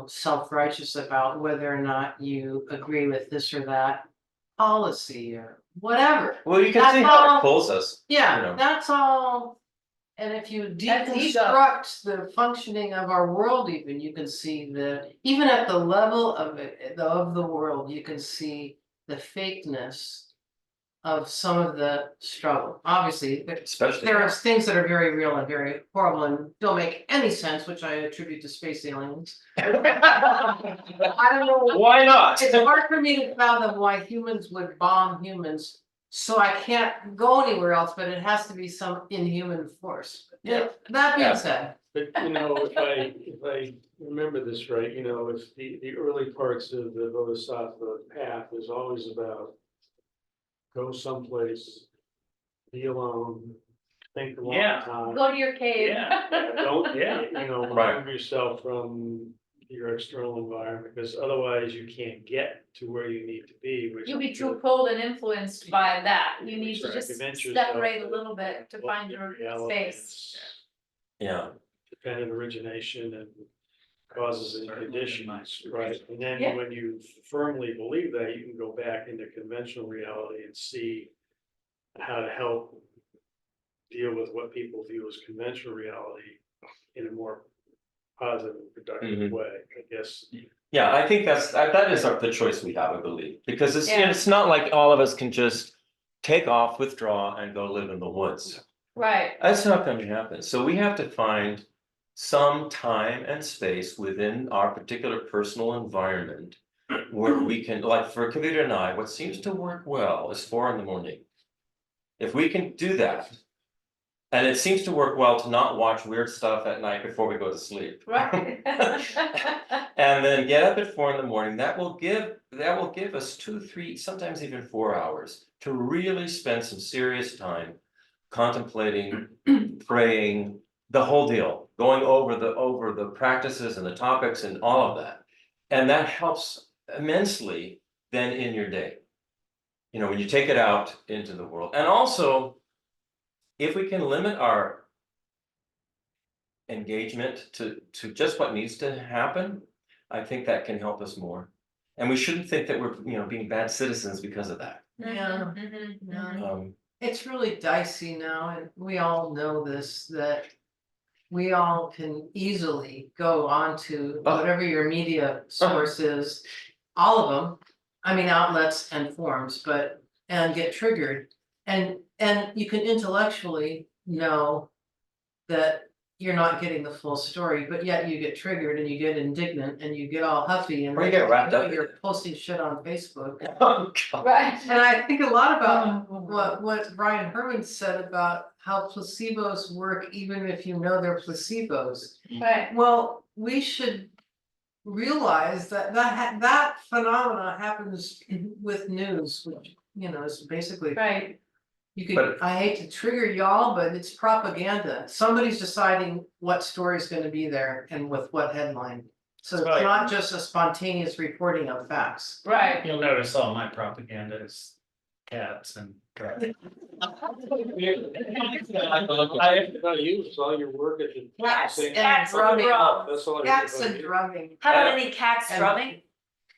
self-righteous about whether or not you agree with this or that policy or whatever. well, you can That's see how all- it pulls us. Yeah, that's all And if you That's deconstruct the functioning of our world even, you can see that, even at the level of it, of the world, you can see the fakeness of some of the struggle. Obviously, Especially. there are things that are very real and very horrible and don't make any sense, which I attribute to space aliens. I don't know. Why not? It's hard for me to fathom why humans would bomb humans, so I can't go anywhere else, but it has to be some inhuman force. Yeah. That being Yeah. said, But if I remember this right, if the early parts of the Bodhisattva path is always about go someplace, be alone, think a long Yeah. time. Go to your cave. Don't, Yeah. Right. remove yourself from your external environment, because otherwise you can't get to where you need to be, which. You'll be too cold and influenced by that. You need to Try just convince yourself separate a that little bit to find your reality space. is Yeah, Dependent origination and causes and Certainly conditions, in right? And then Yeah. when you firmly believe that, you can go back into conventional reality and see how to help deal with what people view as conventional reality in a more positive and productive Mhm. way, I guess. yeah, I think that is the choice we have, I believe, because Yeah. it's not like all of us can just take off, withdraw, and go live in the woods. Right, That's not gonna happen, so we have to find some time and space within our particular personal environment. Where we can, like for Kavita and I, what seems to work well is 4 a.m. If we can do that. And it seems to work well to not watch weird stuff at night before we go to sleep. right. And then get up at 4 a.m, that will give us 2, 3, sometimes even 4 hours to really spend some serious time contemplating, praying, the whole deal, going over the practices and the topics and all of that. And that helps immensely then in your day. When you take it out into the world. And also, if we can limit our engagement to just what needs to happen, I think that can help us more. And we shouldn't think that we're, being bad citizens because of that. Yeah. Mhm, Yeah. mhm. it's really dicey now, and we all know this, that we all can easily go onto Oh. whatever your media source is, all of them, I mean, outlets and forms, and get triggered. And you can intellectually know that you're not getting the full story, but yet you get triggered and you get indignant and you get all huffy and Or you get wrapped up in you're it. posting shit on Facebook. Oh, God. Right. And I think a lot about what Brian Herman said about how placebos work, even if you know they're placebos. Right, Well, we should realize that phenomena happens with news, which, is basically. right. You could, But- I hate to trigger y'all, but it's propaganda. Somebody's deciding what story's gonna be there and with what headline. So it's Right. not just a spontaneous reporting of facts. Right. You'll notice all my propaganda is cats and. Not you, it's all your work at the. Cats same- and drumming. That's all I Cats remember and you. drumming. How about any cats And- drumming?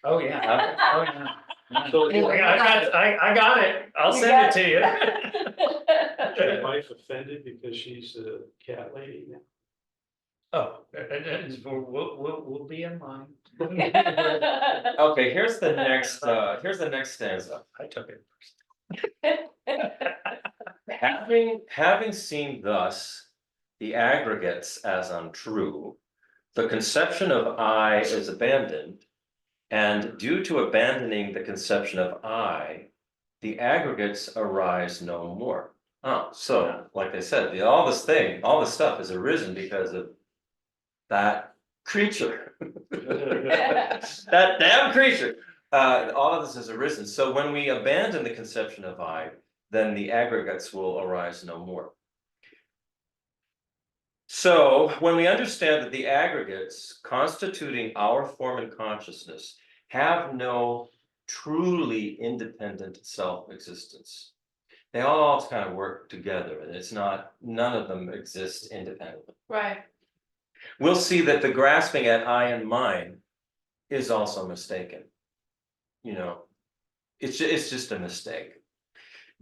Oh, yeah, oh, yeah. So Anyway, I got it, I'll You send got it to you. is your wife offended because she's a cat lady now? Oh, we'll be in line. Okay, here's the next stanza. I took it. Having seen thus the aggregates as untrue, the conception of I is abandoned, and due to abandoning the conception of I, the aggregates arise no more. Oh, so, like I said, all this stuff has arisen because of that creature. That damn creature. All of this has arisen. So when we abandon the conception of I, then the aggregates will arise no more. So when we understand that the aggregates constituting our form and consciousness have no truly independent self-existence, they all kind of work together, and none of them exist independently. Right, We'll see that the grasping at I and mine is also mistaken. It's just a mistake.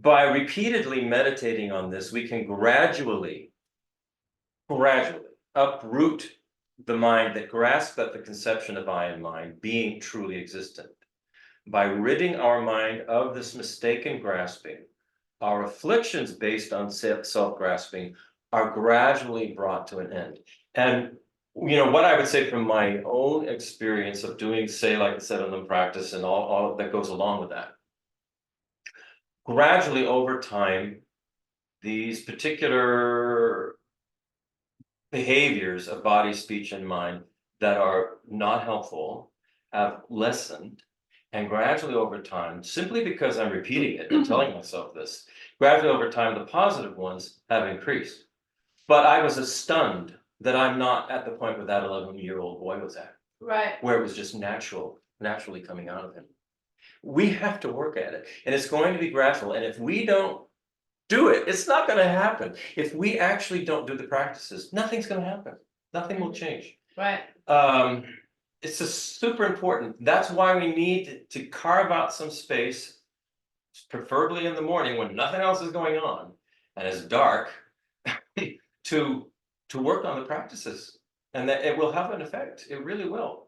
By repeatedly meditating on this, we can gradually gradually uproot the mind that grasps at the conception of I and mine being truly existent. By ridding our mind of this mistaken grasping, our afflictions based on self-grasping are gradually brought to an end. And what I would say from my own experience of doing, say, like the 7-limb practice and all that goes along with that, gradually over time, these particular behaviors of body, speech, and mind that are not helpful have lessened. And gradually over time, simply because I'm repeating it and telling myself this, gradually over time, the positive ones have increased. But I was stunned that I'm not at the point where that 11-year-old boy was at, Right, where it was just naturally coming out of him. We have to work at it, and it's going to be gradual. And if we don't do it, it's not going to happen. If we actually don't do the practices, nothing's going to happen. Nothing will change. right. It's just super important. That's why we need to carve out some space, preferably in the morning when nothing else is going on and it's dark, to work on the practices, and that it will have an effect. It really will.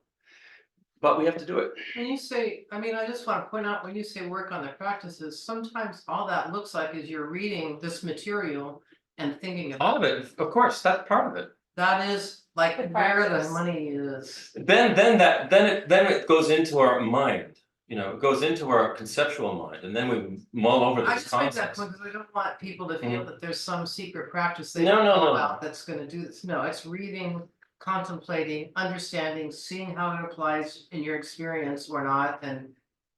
But we have to do it. When you say, I mean, I just want to point out, when you say work on the practices, sometimes all that looks like is you're reading this material and thinking All about of it, of course, that's part of it. that is like Good where the practice. money is. Then it goes into our mind. It goes into our conceptual mind, and then we mull over I these just make that concepts. point because I don't want people to feel Mhm. that there's some secret practice they No, don't no, know no. about that's gonna do this. No, it's reading, contemplating, understanding, seeing how it applies in your experience or not, and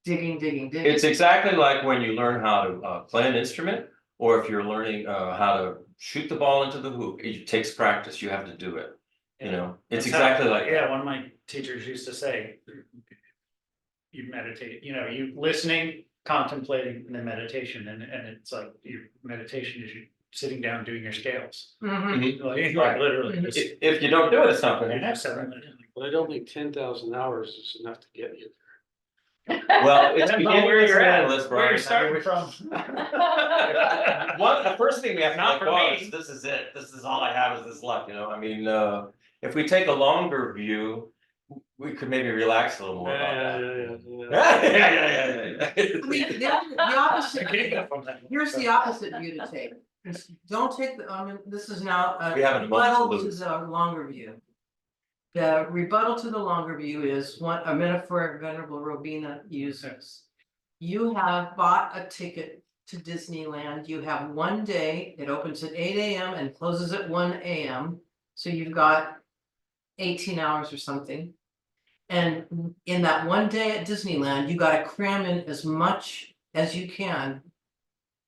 digging. It's exactly like when you learn how to play an instrument, or if you're learning how to shoot the ball into the hoop. It takes practice. You have to do it. It's That's how- exactly like Yeah, that. one of my teachers used to say, you meditate, you listening, contemplating, and then meditation, and it's like your meditation is you sitting down doing your scales. Mhm. Like Right. literally. Mhm. just- If you don't do it, it's not going to You have happen. 7 minutes. But I don't think 10,000 hours is enough to get you. Well, it's Depends on beginning where with you're an at, analyst, where Brian. you're starting from. The first thing we have to Not let for go of me. is this is it. This is all I have is this life. I mean, if we take a longer view, we could maybe relax a little more about that. Yeah. I mean, the opposite, Getting up from that. here's the opposite view to take. Is don't take the, I mean, this is now We have a an rebuttal emotion to loop. the longer view. The rebuttal to the longer view is a metaphor Venerable Robina uses. You have bought a ticket to Disneyland, you have one day, it opens at 8 AM and closes at 1 AM. So you've got 18 hours or something. And in that one day at Disneyland, you gotta cram in as much as you can.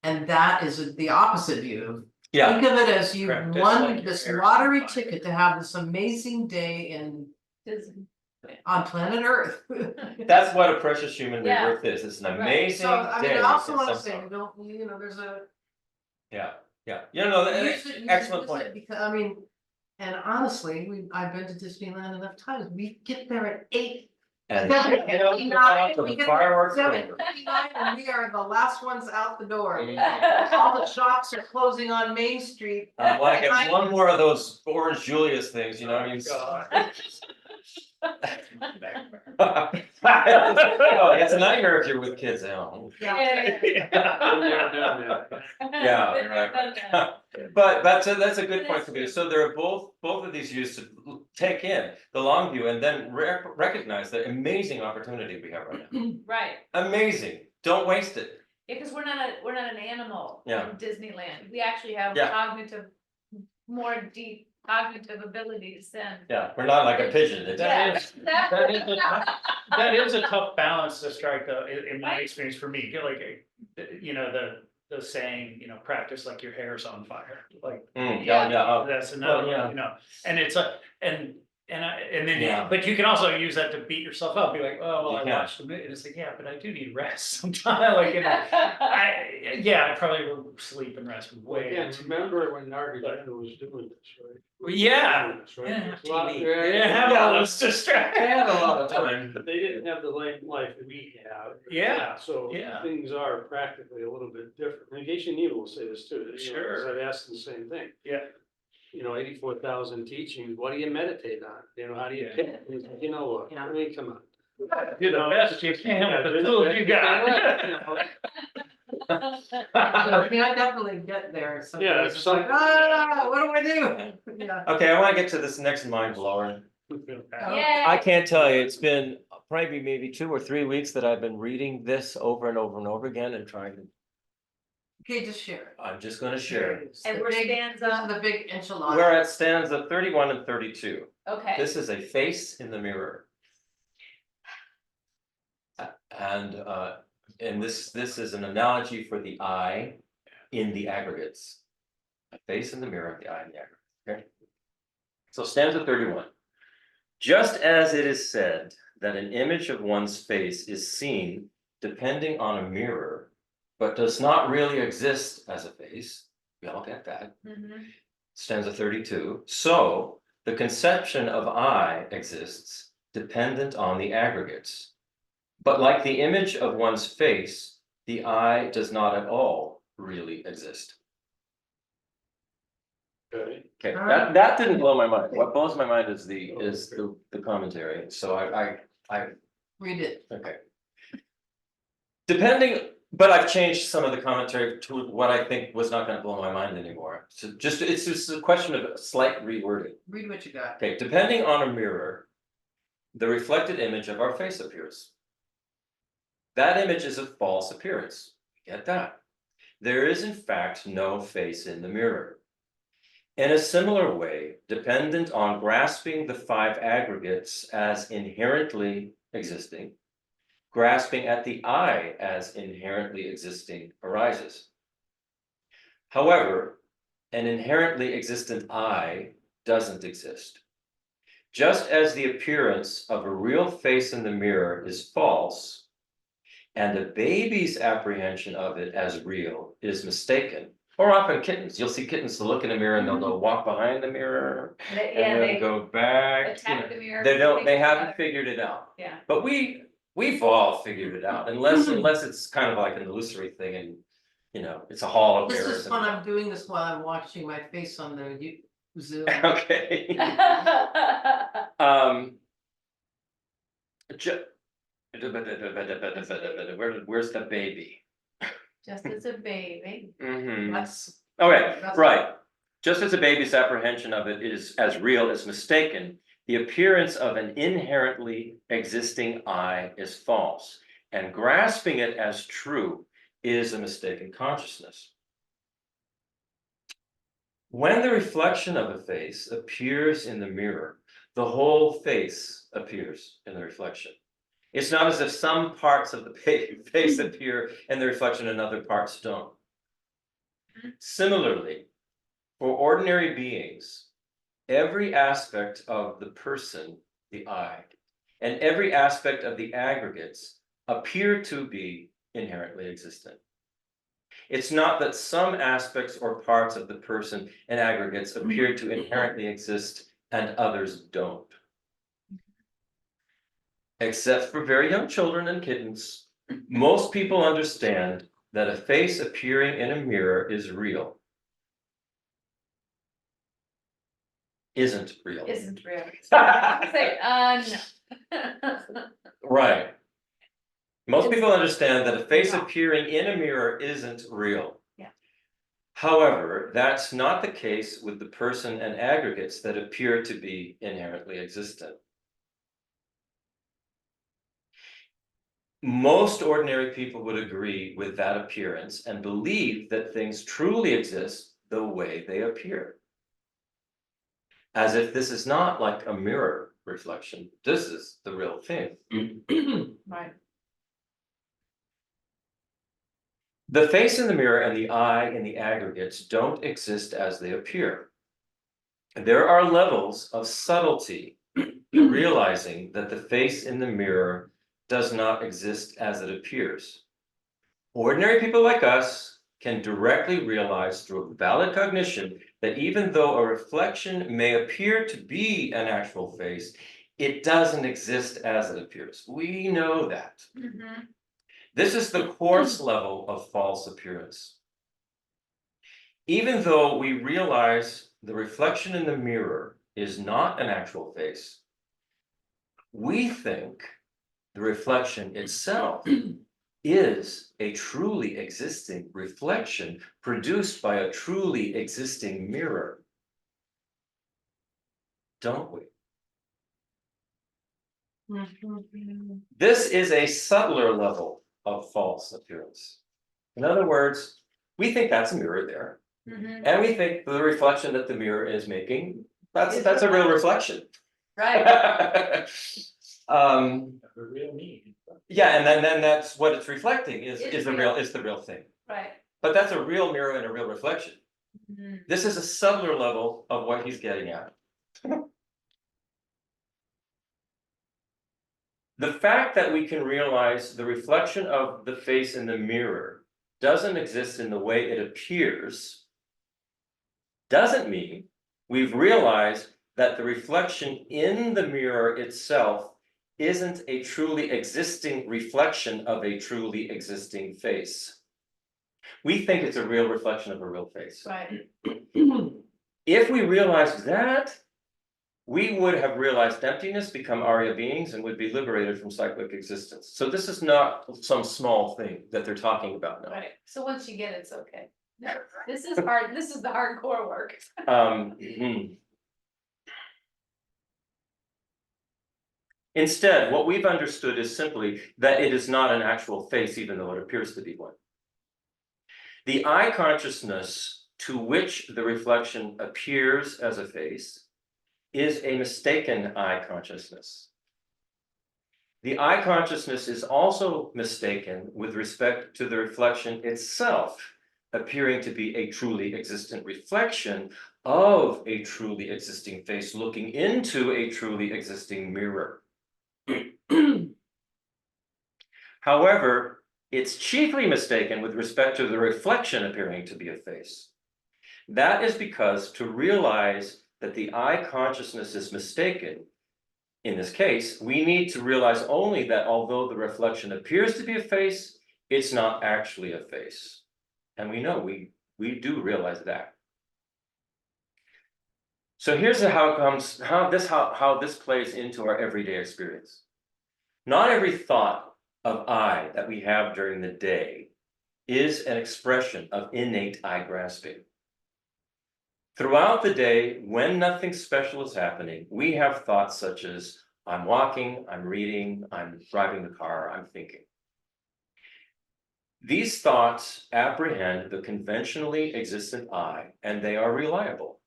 And that is the opposite view. Yeah, Think of it as you Practice won like your this hair's lottery on fire. ticket to have this amazing day on planet Earth. that's what a precious human Yeah. rebirth is. It's an Right. amazing So, I mean, day. I also in wanna some say, sort. there's a. Yeah. use it, Excellent use point. it, because, I mean, and honestly, I've been to Disneyland enough times, we get there at 8. And 7:59, the we get there fireworks at are over. 7:59, and we are the last ones out the door. Mhm. All the shops are closing on Main Street. I'm like, it's one more of those orange Julius things, what I mean? Oh, it's a nightmare if you're with kids, Yeah. Yeah. But that's a good point to be. So there are both of these used to take in the long view and then recognize the amazing opportunity we have right now. Right, Amazing. Don't waste it. because we're not an animal in Yeah. Disneyland, we actually have Yeah. more deep cognitive abilities than. Yeah, we're not like a pigeon. It's- Yeah. That is a tough balance to strike, though, in my experience for me, like, the saying, practice like your hair's on fire, like. Yeah. That's another, Well, yeah. one, and it's a, and then, Yeah. but you can also use that to beat yourself up, be like, oh, well, You I can. watched a minute, and it's like, yeah, but I do need rest sometimes, like, I probably will sleep and rest way Yeah, too. remember when Nagarjuna was doing this, right? Yeah. Doing this, right? Yeah, It's a lot- TV. yeah, Yeah, have all those They distractions. had a lot of time. But they didn't have the life we have. Yeah, So yeah. things are practically a little bit different. And Geshe Niwa will say this too. Sure. I've asked the same thing. Yeah. 84,000 teachings, what do you meditate on? How do you Yeah. pick? You know what, Yeah. I mean, come on. Do the best you can with the tools you got. I mean, I definitely get there, some Yeah, days if it's some- like, what do I do? Yeah. Okay, I wanna get to this next mind blower. Yay. I can't tell you, it's been probably maybe 2 or 3 weeks that I've been reading this over and over and over again and trying to, Okay, just share. I'm just gonna share. And The we're big- stanza, The big enchilada. We're at stanza 31 and 32. okay, This is a face in the mirror. And this is an analogy for the eye in the aggregates. A face in the mirror, the eye in the aggregates, okay? So stanza 31. Just as it is said that an image of one's face is seen depending on a mirror, but does not really exist as a face, we all get that. mhm, Stanza 32, so the conception of I exists dependent on the aggregates. But like the image of one's face, the I does not at all really exist. Okay. Okay, that didn't blow my mind. What blows my mind is the commentary, so I, Read it. okay. Depending, but I've changed some of the commentary to what I think was not gonna blow my mind anymore. So it's just a question of slight rewording. Read what you got. Okay, depending on a mirror, the reflected image of our face appears. That image is a false appearance. Get that? There is in fact no face in the mirror. In a similar way, dependent on grasping the 5 aggregates as inherently existing, grasping at the I as inherently existing arises. However, an inherently existent I doesn't exist. Just as the appearance of a real face in the mirror is false, and a baby's apprehension of it as real is mistaken, or often kittens, you'll see kittens look in a mirror and they'll go walk behind the mirror and yeah, then they go back. attack the mirror. They haven't together. figured it out. Yeah, But we've all figured it out, unless it's kind of like an illusory thing and, it's a hall of This mirrors. is when I'm doing this while I'm watching my face on the Zoom. Okay. ju- Where's the baby? just as a baby. That's. Okay, That's- right. Just as a baby's apprehension of it is as real as mistaken, the appearance of an inherently existing I is false, and grasping it as true is a mistaken consciousness. When the reflection of a face appears in the mirror, the whole face appears in the reflection. It's not as if some parts of the face appear in the reflection and other parts don't. Similarly, for ordinary beings, every aspect of the person, the I, and every aspect of the aggregates appear to be inherently existent. It's not that some aspects or parts of the person and aggregates appear to inherently exist and others don't. Except for very young children and kittens, most people understand that a face appearing in a mirror is real. Isn't real. Isn't real. Say, no. Right. Most people understand that a face appearing in a mirror isn't real. Yeah. However, that's not the case with the person and aggregates that appear to be inherently existent. Most ordinary people would agree with that appearance and believe that things truly exist the way they appear. As if this is not like a mirror reflection, this is the real thing. Right. The face in the mirror and the I in the aggregates don't exist as they appear. There are levels of subtlety in realizing that the face in the mirror does not exist as it appears. Ordinary people like us can directly realize through valid cognition that even though a reflection may appear to be an actual face, it doesn't exist as it appears. We know that. Mhm. This is the coarse level of false appearance. Even though we realize the reflection in the mirror is not an actual face, we think the reflection itself is a truly existing reflection produced by a truly existing mirror. Don't we? This is a subtler level of false appearance. In other words, we think that's a mirror there, Mhm. and we think the reflection that the mirror is making, Is that's a real reflection. Right, A real need. Yeah, and then that's what it's reflecting is It's the real. real thing. right. But that's a real mirror and a real reflection. Mhm. This is a subtler level of what he's getting at. The fact that we can realize the reflection of the face in the mirror doesn't exist in the way it appears doesn't mean we've realized that the reflection in the mirror itself isn't a truly existing reflection of a truly existing face. We think it's a real reflection of a real face. Right, If we realized that, we would have realized emptiness, become Arya beings, and would be liberated from cyclic existence. So this is not some small thing that they're talking about now. right. So once you get it, it's okay. This is hard, this is the hardcore work. Instead, what we've understood is simply that it is not an actual face, even though it appears to be one. The eye consciousness to which the reflection appears as a face is a mistaken eye consciousness. The eye consciousness is also mistaken with respect to the reflection itself, appearing to be a truly existent reflection of a truly existing face looking into a truly existing mirror. However, it's chiefly mistaken with respect to the reflection appearing to be a face. That is because to realize that the eye consciousness is mistaken, in this case, we need to realize only that although the reflection appears to be a face, it's not actually a face. And we know we do realize that. So here's how this plays into our everyday experience. Not every thought of I that we have during the day is an expression of innate eye grasping. Throughout the day, when nothing special is happening, we have thoughts such as, I'm walking, I'm reading, I'm driving the car, I'm thinking. These thoughts apprehend the conventionally existent I, and they are reliable.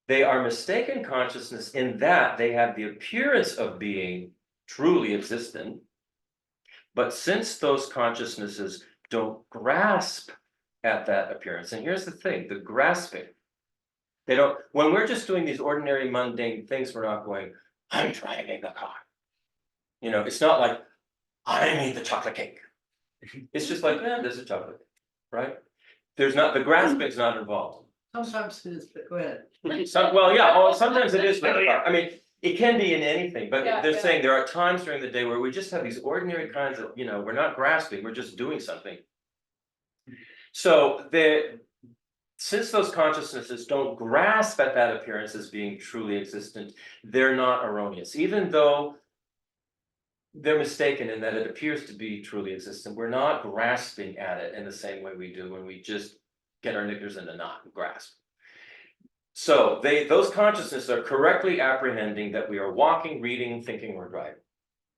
They are mistaken consciousness in that they have the appearance of being truly existent, but since those consciousnesses don't grasp at that appearance, and here's the thing, the grasping, they don't, when we're just doing these ordinary mundane things, we're not going, I'm driving the car. You know, it's not like, I need the chocolate cake. It's just like, there's a chocolate cake, right? There's not, the grasping's not involved. Sometimes it is, but go ahead. Sometimes it is, I mean, it can be in anything, but Yeah, they're yeah. saying there are times during the day where we just have these ordinary kinds of, we're not grasping, we're just doing something. So since those consciousnesses don't grasp at that appearance as being truly existent, they're not erroneous, even though they're mistaken in that it appears to be truly existent. We're not grasping at it in the same way we do when we just get our knickers in a knot and grasp. So those consciousnesses are correctly apprehending that we are walking, reading, thinking, or driving.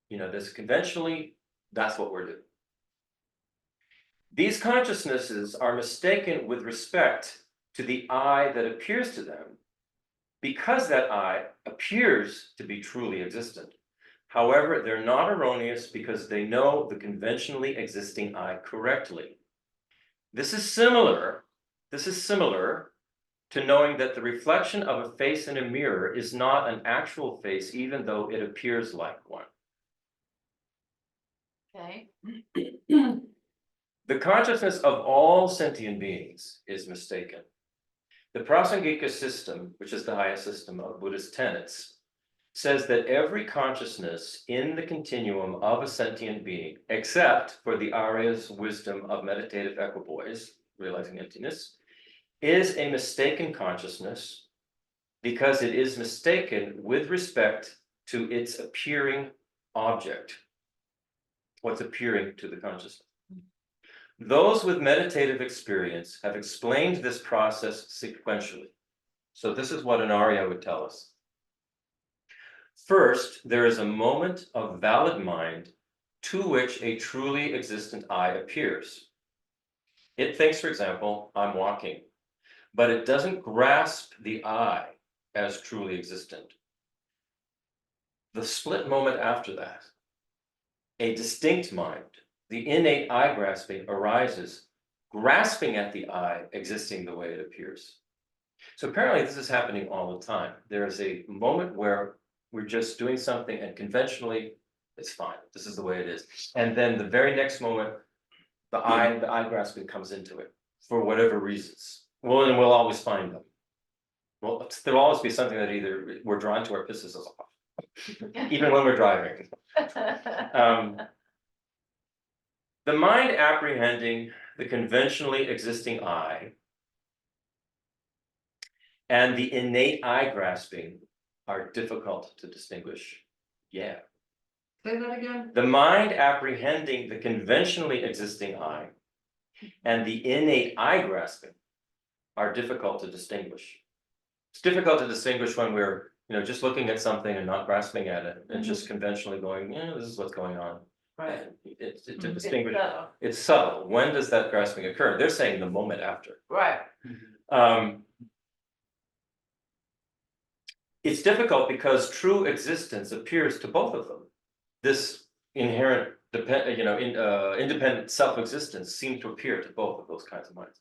This conventionally, that's what we're doing. These consciousnesses are mistaken with respect to the I that appears to them because that I appears to be truly existent. However, they're not erroneous because they know the conventionally existing I correctly. This is similar to knowing that the reflection of a face in a mirror is not an actual face, even though it appears like one. Okay. The consciousness of all sentient beings is mistaken. The Prasangika system, which is the highest system of Buddhist tenets, says that every consciousness in the continuum of a sentient being, except for the Arya's wisdom of meditative equipoise, realizing emptiness, is a mistaken consciousness because it is mistaken with respect to its appearing object. What's appearing to the consciousness? Those with meditative experience have explained this process sequentially. So this is what an Arya would tell us. First, there is a moment of valid mind to which a truly existent I appears. It thinks, for example, I'm walking, but it doesn't grasp the I as truly existent. The split moment after that, a distinct mind, the innate I grasping arises, grasping at the I existing the way it appears. So apparently this is happening all the time. There is a moment where we're just doing something and conventionally it's fine. This is the way it is. And then the very next moment, the I grasping comes into it for whatever reasons. Well, and we'll always find them. Well, there'll always be something that either we're drawn to or pisses us off, even when we're driving. The mind apprehending the conventionally existing I and the innate I grasping are difficult to distinguish. Yeah. Say that again? The mind apprehending the conventionally existing I and the innate I grasping are difficult to distinguish. It's difficult to distinguish when we're, just looking at something and not grasping at it and just conventionally going, yeah, this is what's going on. Right. It's to distinguish. It's subtle. When does that grasping occur? They're saying the moment after. Right. It's difficult because true existence appears to both of them. This inherent, independent self-existence seems to appear to both of those kinds of minds.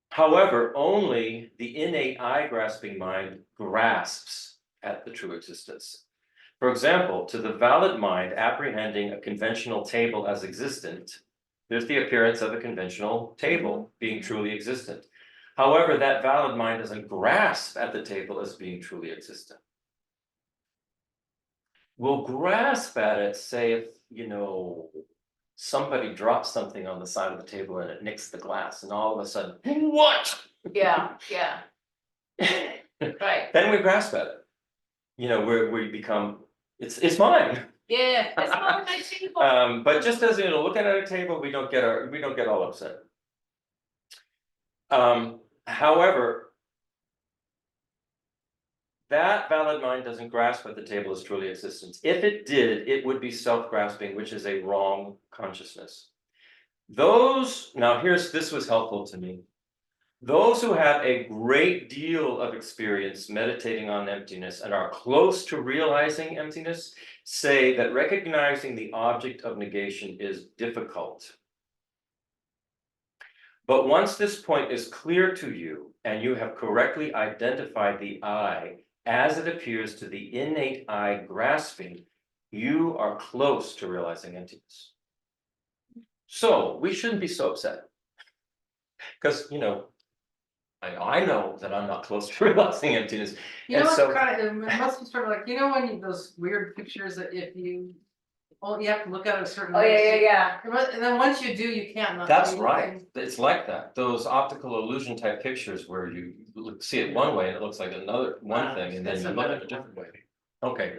However, only the innate I grasping mind grasps at the true existence. For example, to the valid mind apprehending a conventional table as existent, there's the appearance of a conventional table being truly existent. However, that valid mind doesn't grasp at the table as being truly existent. We'll grasp at it, say if, somebody drops something on the side of the table and it nicks the glass, and all of a sudden, what? Yeah. Right. Then we grasp at it. Where we become, it's mine. Yeah, it's not my table. But just as looking at a table, we don't get all upset. However, that valid mind doesn't grasp at the table as truly existence. If it did, it would be self-grasping, which is a wrong consciousness. This was helpful to me. Those who have a great deal of experience meditating on emptiness and are close to realizing emptiness say that recognizing the object of negation is difficult. But once this point is clear to you and you have correctly identified the I as it appears to the innate I grasping, you are close to realizing emptiness. So we shouldn't be so upset. Because, I know that I'm not close to realizing emptiness. You know And what's so- it must be sort of like, when those weird pictures that if you, you have to look at it a certain Oh, way. yeah. And then once you do, you can't not. That's see right. anything. It's like that. Those optical illusion type pictures where you see it one way and it looks like one thing, and then That's you a look at it a metaphor. different way. Okay.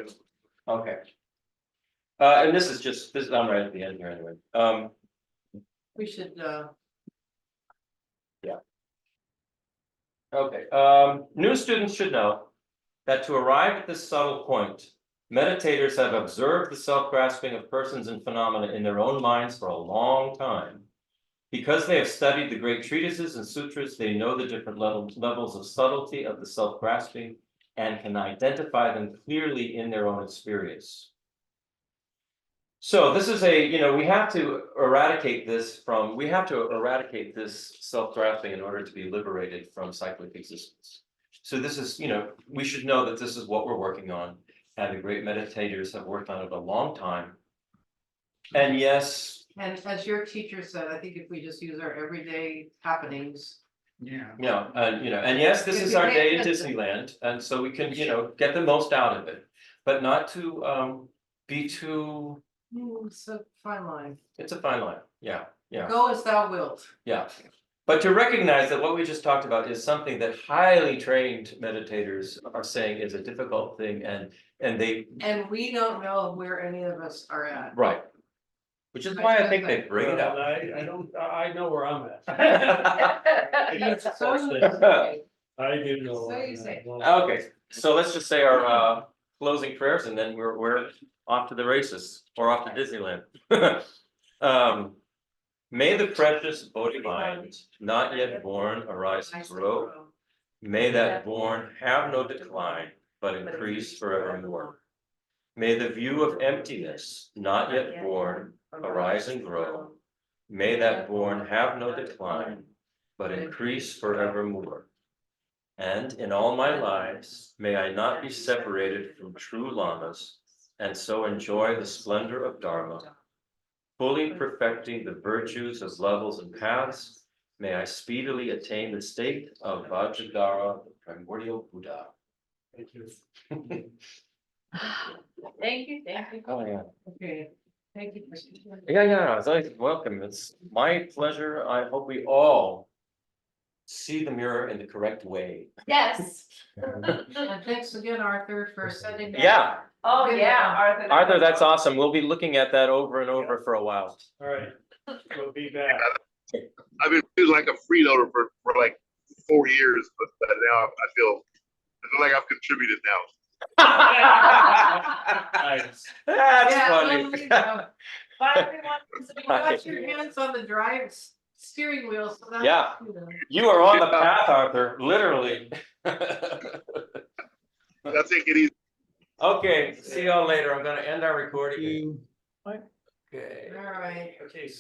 And this is I'm right at the end here anyway. We should, Okay. New students should know that to arrive at this subtle point, meditators have observed the self-grasping of persons and phenomena in their own minds for a long time. Because they have studied the great treatises and sutras, they know the different levels of subtlety of the self-grasping and can identify them clearly in their own experience. So this is we have to eradicate this self-grasping in order to be liberated from cyclic existence. So this is, we should know that this is what we're working on, and the great meditators have worked on it a long time. And yes. and as your teacher said, I think if we just use our everyday happenings. Yeah. And yes, this is our day in Disneyland, and so we can, get the most out of it, but not to be too. It's a fine line. It's a fine line. Yeah. Go as thou wilt. Yeah. But to recognize that what we just talked about is something that highly trained meditators are saying is a difficult thing and they, And we don't know where any of us are at. right. Which is why I think they bring it Well, up. I don't, I know where I'm at. So you say. I do know. So where you I'm say. at. Well, Okay, so let's just say our closing prayers and then we're off to the races or off to Disneyland. May the precious Bodhi mind, not yet born, arise and grow. May that born have no decline, but increase forevermore. May the view of emptiness, not yet born, arise and grow. May that born have no decline, but increase forevermore. And in all my lives, may I not be separated from true lamas, and so enjoy the splendor of Dharma, fully perfecting the virtues of levels and paths. May I speedily attain the state of Vajradhara, the primordial Buddha. Thank you. Thank you, thank you. Oh, yeah. Okay, thank you for. Yeah, it's always welcome. It's my pleasure. I hope we all see the mirror in the correct way. Yes. And thanks again, Arthur, for sending that. Yeah, Oh, yeah, Arthur. Arthur, that's awesome. We'll be looking at that over and over for a while. All right, we'll be back. I've been using like a freeloader for like 4 years, but now I feel like I've contributed now. Nice. That's Yeah, funny. well, you know, Bye, everyone. Watch your hands on the steering wheel, so that's. Yeah. You know. You are on the path, Arthur, literally. I'll take it easy. Okay, see y'all later. I'm gonna end our recording. Okay. All right. Okay,